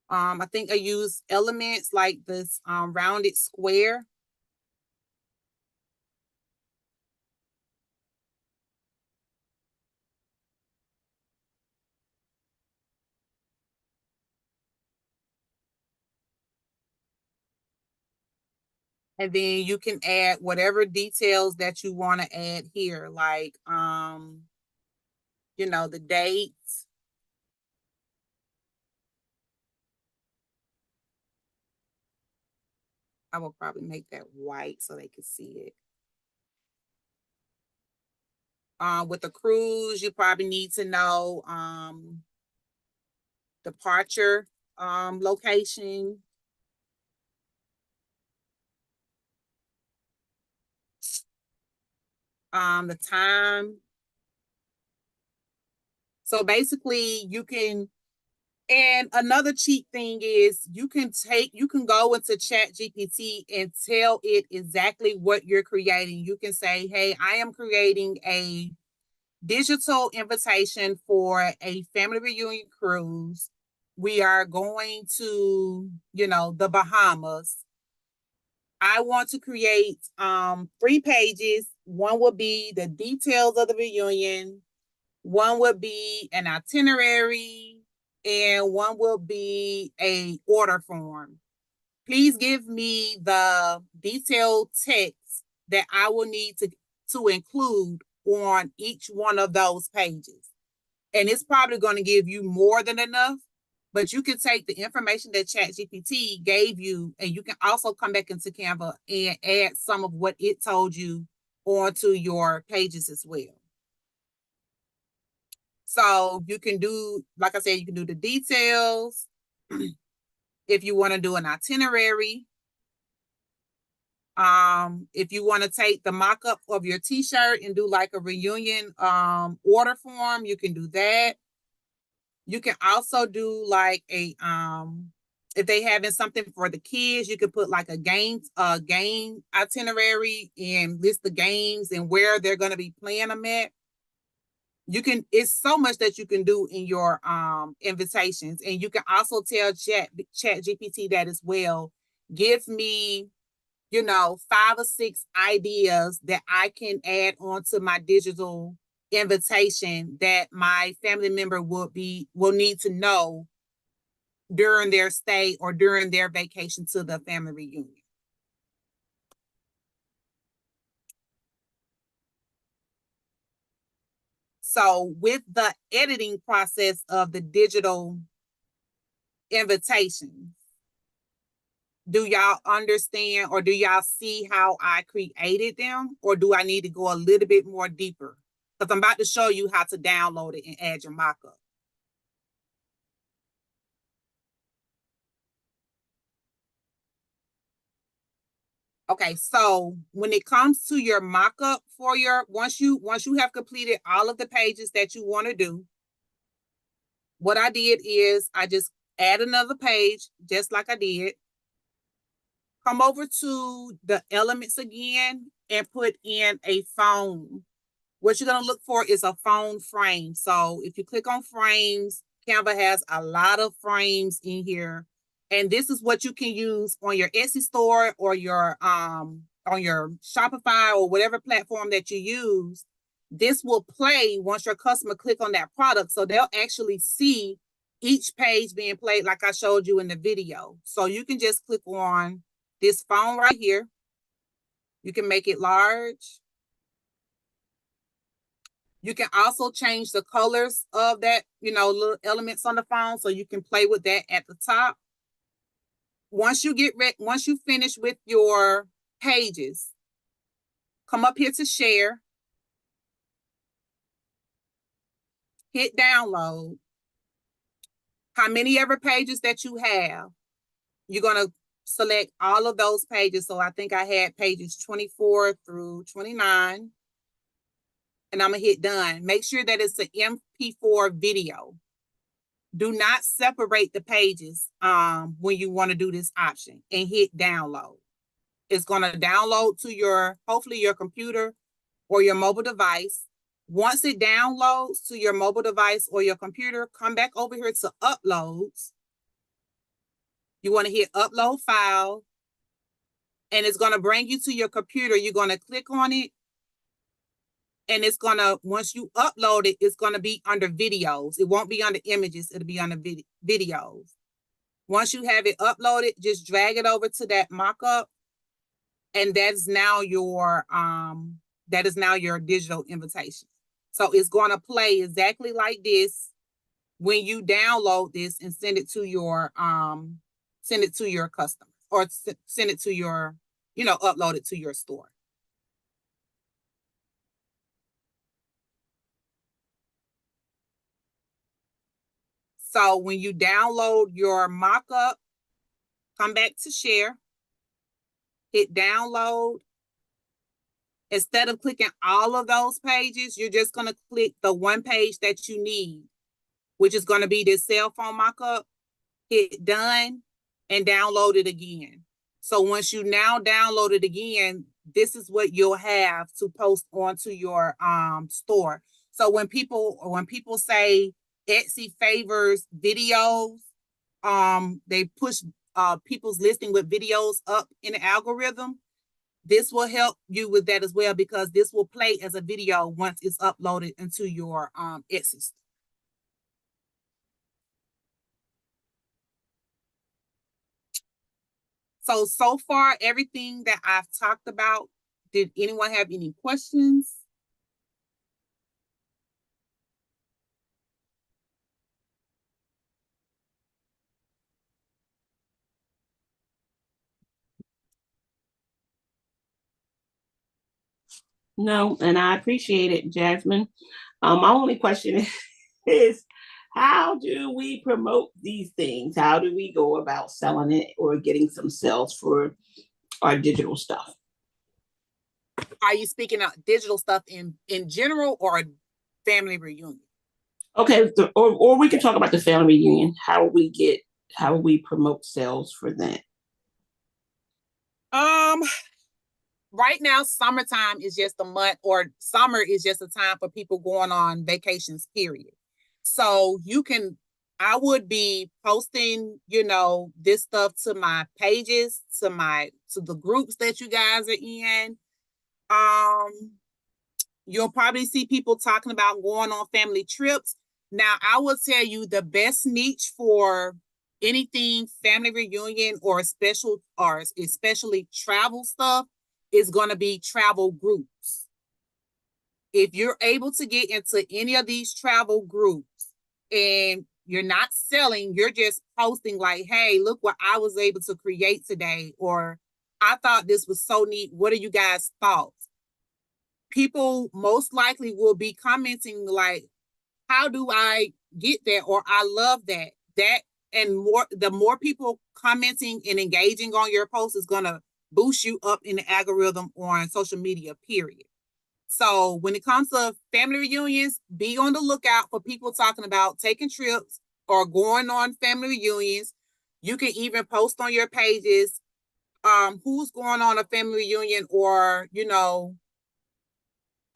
I think I use elements like this rounded square. And then you can add whatever details that you want to add here, like, you know, the dates. I will probably make that white so they can see it. With the cruise, you probably need to know departure location. The time. So basically you can, and another cheat thing is you can go into Chat GPT and tell it exactly what you're creating. You can say, hey, I am creating a digital invitation for a family reunion cruise. We are going to, you know, the Bahamas. I want to create 3 pages. One will be the details of the reunion. One would be an itinerary, and one will be a order form. Please give me the detailed text that I will need to include on each one of those pages. And it's probably going to give you more than enough, but you can take the information that ChatGPT gave you, and you can also come back into Canva and add some of what it told you onto your pages as well. So you can do, like I said, you can do the details. If you want to do an itinerary, if you want to take the mock-up of your t-shirt and do like a reunion order form, you can do that. You can also do like a if they having something for the kids, you could put like a game itinerary and list the games and where they're going to be playing them at. You can, it's so much that you can do in your invitations, and you can also tell Chat GPT that as well. Give me, you know, 5 or 6 ideas that I can add onto my digital invitation that my family member will need to know during their stay or during their vacation to the family reunion. So with the editing process of the digital invitations, do y'all understand, or do y'all see how I created them, or do I need to go a little bit more deeper? Because I'm about to show you how to download it and add your mockup. Okay, so when it comes to your mockup for your, once you have completed all of the pages that you want to do, what I did is I just add another page, just like I did. Come over to the elements again and put in a phone. What you're going to look for is a phone frame. So if you click on frames, Canva has a lot of frames in here. And this is what you can use on your Etsy store or your on your Shopify or whatever platform that you use. This will play once your customer click on that product. So they'll actually see each page being played like I showed you in the video. So you can just click on this phone right here. You can make it large. You can also change the colors of that, you know, little elements on the phone, so you can play with that at the top. Once you finish with your pages, come up here to share, hit download. How many ever pages that you have, you're going to select all of those pages. So I think I had pages 24 through 29. And I'm going to hit done. Make sure that it's an MP4 video. Do not separate the pages when you want to do this option, and hit download. It's going to download to your, hopefully your computer or your mobile device. Once it downloads to your mobile device or your computer, come back over here to uploads. You want to hit upload file, and it's going to bring you to your computer. You're going to click on it. And it's going to, once you upload it, it's going to be under videos. It won't be under images. It'll be under videos. Once you have it uploaded, just drag it over to that mockup and that is now your digital invitation. So it's going to play exactly like this when you download this and send it to your customer, or send it to your, upload it to your store. So when you download your mock-up, come back to share, hit download. Instead of clicking all of those pages, you're just going to click the one page that you need, which is going to be this cell phone mock-up. Hit done and download it again. So once you now download it again, this is what you'll have to post onto your store. So when people say Etsy favors videos, they push people's listing with videos up in the algorithm. This will help you with that as well, because this will play as a video once it's uploaded into your Etsy store. So far, everything that I've talked about, did anyone have any questions? No, and I appreciate it, Jasmine. My only question is, how do we promote these things? How do we go about selling it or getting some sales for our digital stuff? Are you speaking of digital stuff in general, or family reunion? Okay, or we can talk about the family reunion. How we promote sales for that? Right now, summertime is just a month, or summer is just a time for people going on vacations, period. So I would be posting, this stuff to my pages, to the groups that you guys are in. You'll probably see people talking about going on family trips. Now, I will tell you, the best niche for anything family reunion or especially travel stuff is going to be travel groups. If you're able to get into any of these travel groups and you're not selling, you're just posting like, hey, look what I was able to create today, or I thought this was so neat. What are you guys' thoughts? People most likely will be commenting like, how do I get that? Or I love that. And the more people commenting and engaging on your post is going to boost you up in the algorithm on social media, period. So when it comes to family reunions, be on the lookout for people talking about taking trips or going on family reunions. You can even post on your pages who's going on a family reunion, or,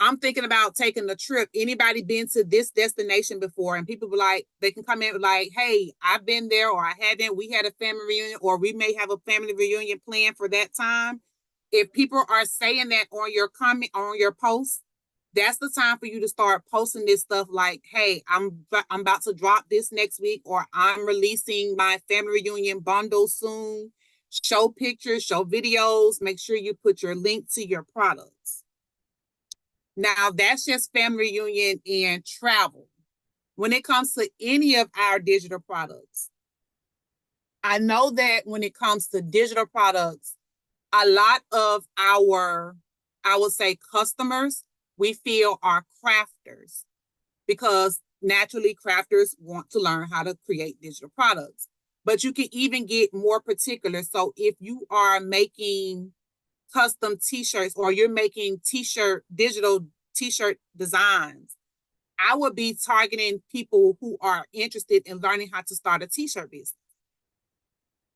I'm thinking about taking a trip. Anybody been to this destination before? And people be like, they can come in like, hey, I've been there, or I haven't. We had a family reunion, or we may have a family reunion planned for that time. If people are saying that on your comment, on your post, that's the time for you to start posting this stuff like, hey, I'm about to drop this next week, or I'm releasing my family reunion bundle soon. Show pictures, show videos, make sure you put your link to your products. Now, that's just family reunion and travel. When it comes to any of our digital products, I know that when it comes to digital products, a lot of our, I would say, customers, we feel are crafters, because naturally crafters want to learn how to create digital products. But you can even get more particular. So if you are making custom t-shirts, or you're making digital t-shirt designs, I would be targeting people who are interested in learning how to start a t-shirt business,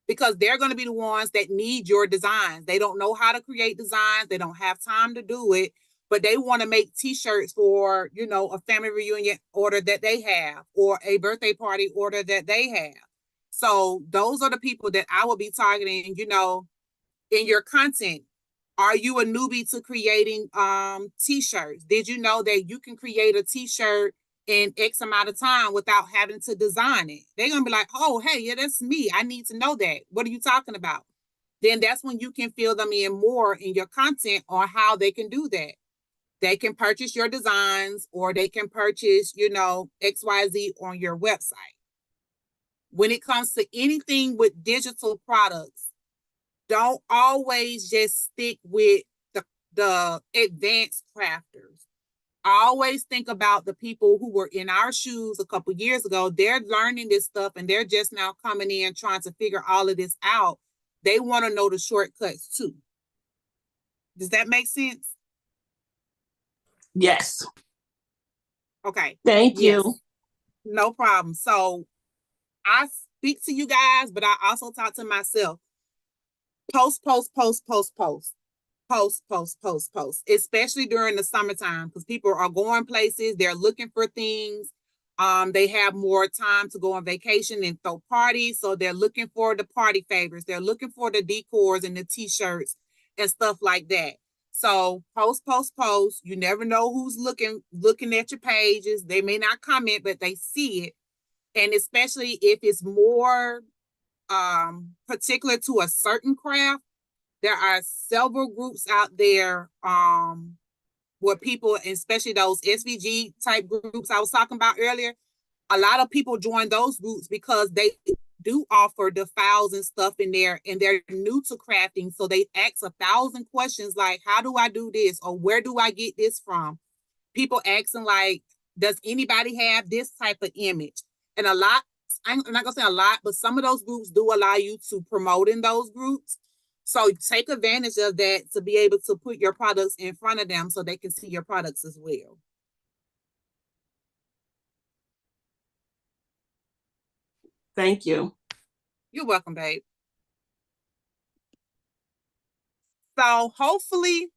because they're going to be the ones that need your designs. They don't know how to create designs. They don't have time to do it, but they want to make t-shirts for, a family reunion order that they have, or a birthday party order that they have. So those are the people that I will be targeting, in your content. Are you a newbie to creating t-shirts? Did you know that you can create a t-shirt in X amount of time without having to design it? They're going to be like, oh, hey, yeah, that's me. I need to know that. What are you talking about? then that's when you can fill them in more in your content on how they can do that. They can purchase your designs, or they can purchase, XYZ on your website. When it comes to anything with digital products, don't always just stick with the advanced crafters. I always think about the people who were in our shoes a couple years ago. They're learning this stuff and they're just now coming in trying to figure all of this out. They want to know the shortcuts too. Does that make sense? Yes. Okay. Thank Yes. you. No problem. So I speak to you guys, but I also talk to myself. Post, especially during the summertime, because people are going places, they're looking for things. They have more time to go on vacation and throw parties. So they're looking for the party favors. They're looking for the decors and the t-shirts and stuff like that. So post. You never know who's looking at your pages. They may not comment, but they see it. And especially if it's more particular to a certain craft, there are several groups out there where people, especially those SVG type groups I was talking about earlier, a lot of people join those groups because they do offer the files and stuff in there, and they're new to crafting. So they ask 1,000 questions like, how do I do this? Or where do I get this from? People asking like, does anybody have this type of image? And a lot, I'm not gonna say a lot, but some of those groups do allow you to promote in those groups. So take advantage of that to be able to put your products in front of them so they can see your products as well. Thank you. You're welcome, babe. So hopefully,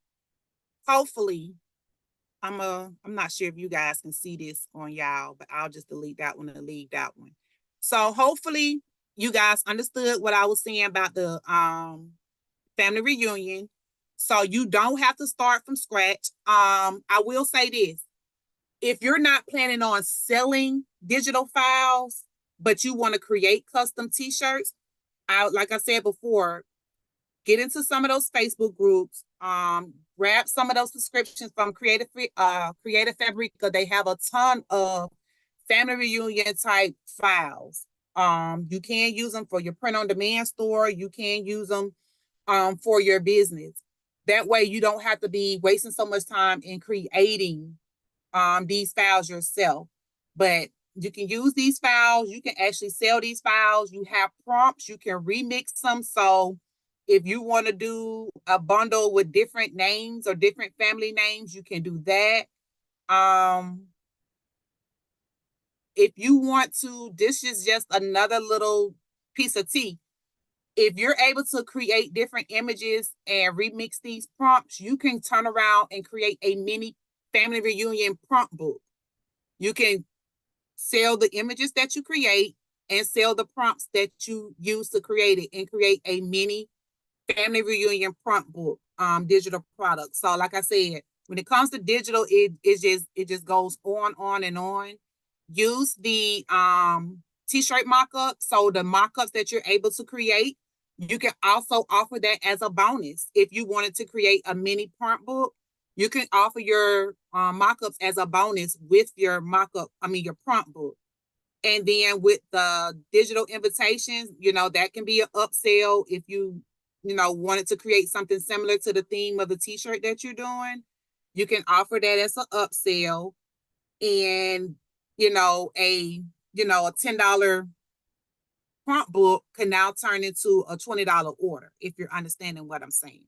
I'm not sure if you guys can see this on y'all, but I'll just delete that one and leave that one. So hopefully you guys understood what I was saying about the family reunion. So you don't have to start from scratch. I will say this. If you're not planning on selling digital files, but you want to create custom t-shirts, like I said before, get into some of those Facebook groups, grab some of those subscriptions from Creative Fabrica. They have a ton of family reunion type files. You can use them for your print on demand store. You can use them for your business. That way you don't have to be wasting so much time in creating these files yourself. But you can use these files. You can actually sell these files. You have prompts. You can remix them. So if you want to do a bundle with different names or different family names, you can do that. If you want to, this is just another little piece of tea. If you're able to create different images and remix these prompts, you can turn around and create a mini family reunion prompt book. You can sell the images that you create and sell the prompts that you use to create it, and create a mini family reunion prompt book, digital product. So like I said, when it comes to digital, it just goes on and on. Use the t-shirt mock-up. So the mock-ups that you're able to create, you can also offer that as a bonus. If you wanted to create a mini prompt book, you can offer your mock-ups as a bonus with your your prompt book. And then with the digital invitations, that can be an upsell if you wanted to create something similar to the theme of the t-shirt that you're doing. You can offer that as an upsell. And a $10 prompt book can now turn into a $20 order, if you're understanding what I'm saying.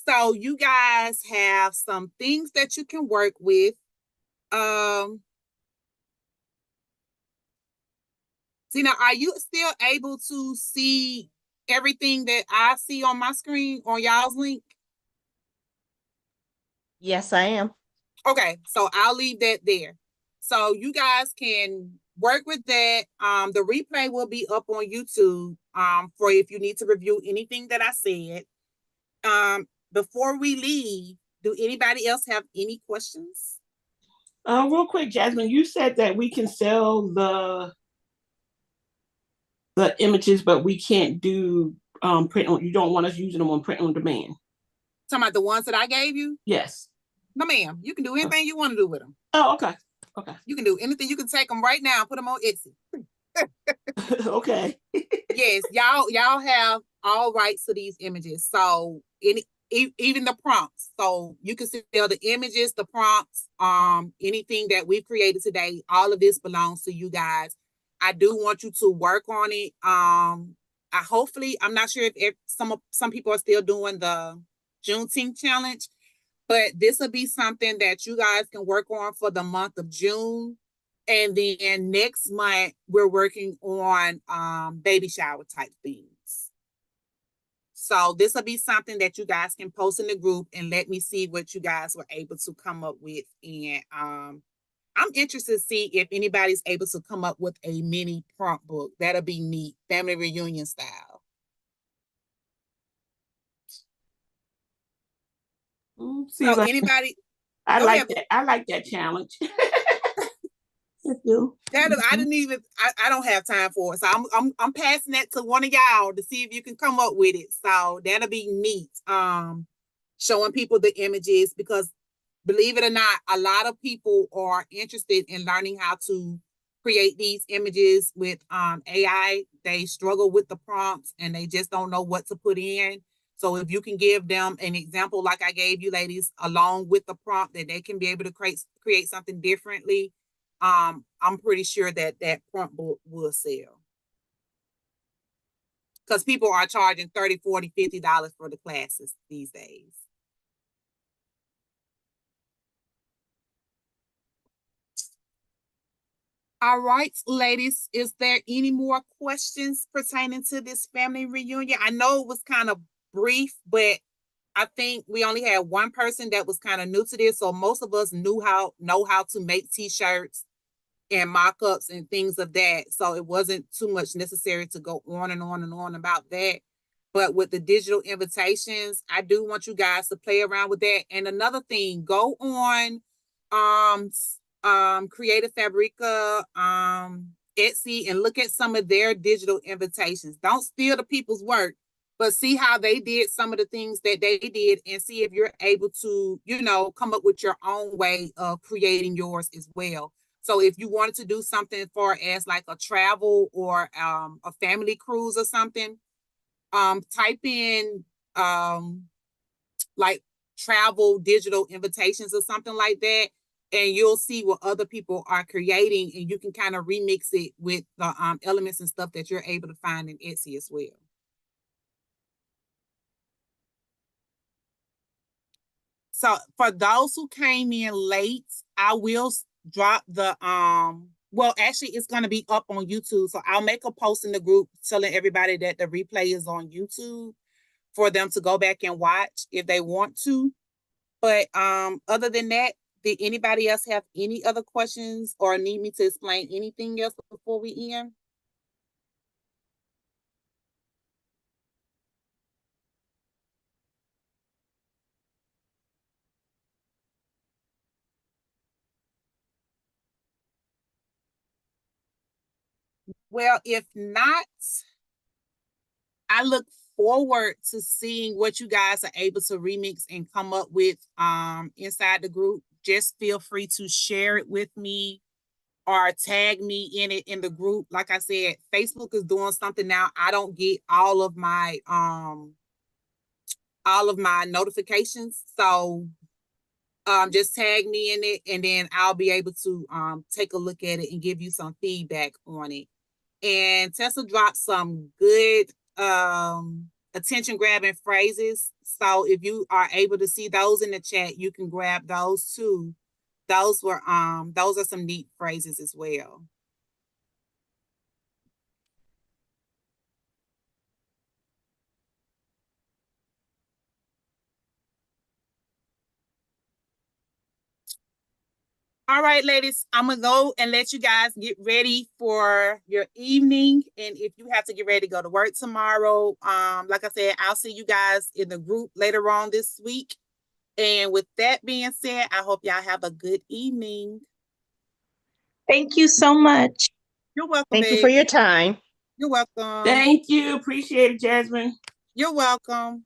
So you guys have some things that you can work with. Tina, are you still able to see everything that I see on my screen on y'all's link? Yes, I am. Okay, so I'll leave that there. So you guys can work with that. The replay will be up on YouTube for if you need to review anything that I said. Before we leave, do anybody else have any questions? Real quick, Jasmine, you said that we can sell the images, but we can't do print on. You don't want us using them on print on demand. Talking about the ones that I gave you? Yes. No, ma'am. You can do anything you want to do with them. Oh, okay. Okay. You can do anything. You can take them right now and put them on Etsy. Okay. Yes, y'all have all rights to these images. So even the prompts. So you can sell the images, the prompts, anything that we've created today. All of this belongs to you guys. I do want you to work on it. I'm not sure if some people are still doing the Juneteenth challenge, but this will be something that you guys can work on for the month of June. And then next month, we're working on baby shower type things. So this will be something that you guys can post in the group and let me see what you guys were able to come up with. And I'm interested to see if anybody's able to come up with a mini prompt book. That'll be neat, family reunion style. So anybody? I like that. I like that challenge. I do. I didn't even. I don't have time for it, so I'm passing that to one of y'all to see if you can come up with it. So that'll be neat. Showing people the images, because believe it or not, a lot of people are interested in learning how to create these images with AI. They struggle with the prompts and they just don't know what to put in. So if you can give them an example like I gave you ladies, along with the prompt, that they can be able to create something differently, I'm pretty sure that prompt book will sell. Because people are charging $30, $40, $50 for the classes these days. All right, ladies, is there any more questions pertaining to this family reunion? I know it was kind of brief, but I think we only had one person that was kind of new to this. So most of us know how to make t-shirts and mock-ups and things of that. So it wasn't too much necessary to go on and on and on about that. But with the digital invitations, I do want you guys to play around with that. And another thing, go on Creative Fabrica, Etsy, and look at some of their digital invitations. Don't steal the people's work, but see how they did some of the things that they did and see if you're able to, come up with your own way of creating yours as well. So if you wanted to do something for as like a travel or a family cruise or something, type in like travel digital invitations or something like that, and you'll see what other people are creating, and you can kind of remix it with the elements and stuff that you're able to find in Etsy as well. So for those who came in late, I will drop the well, actually it's going to be up on YouTube, so I'll make a post in the group telling everybody that the replay is on YouTube for them to go back and watch if they want to. But other than that, did anybody else have any other questions or need me to explain anything else before we end? Well, if not, I look forward to seeing what you guys are able to remix and come up with inside the group. Just feel free to share it with me or tag me in it in the group. Like I said, Facebook is doing something now. I don't get all of my notifications. So just tag me in it, and then I'll be able to take a look at it and give you some feedback on it. And Tessa dropped some good attention grabbing phrases. So if you are able to see those in the chat, you can grab those too. Those are some neat phrases as well. All right, ladies, I'm gonna go and let you guys get ready for your evening. And if you have to get ready to go to work tomorrow, like I said, I'll see you guys in the group later on this week. And with that being said, I hope y'all have a good evening. Thank you so much. You're welcome. Thank you for your time. You're welcome. Thank you. Appreciate it, Jasmine. You're welcome.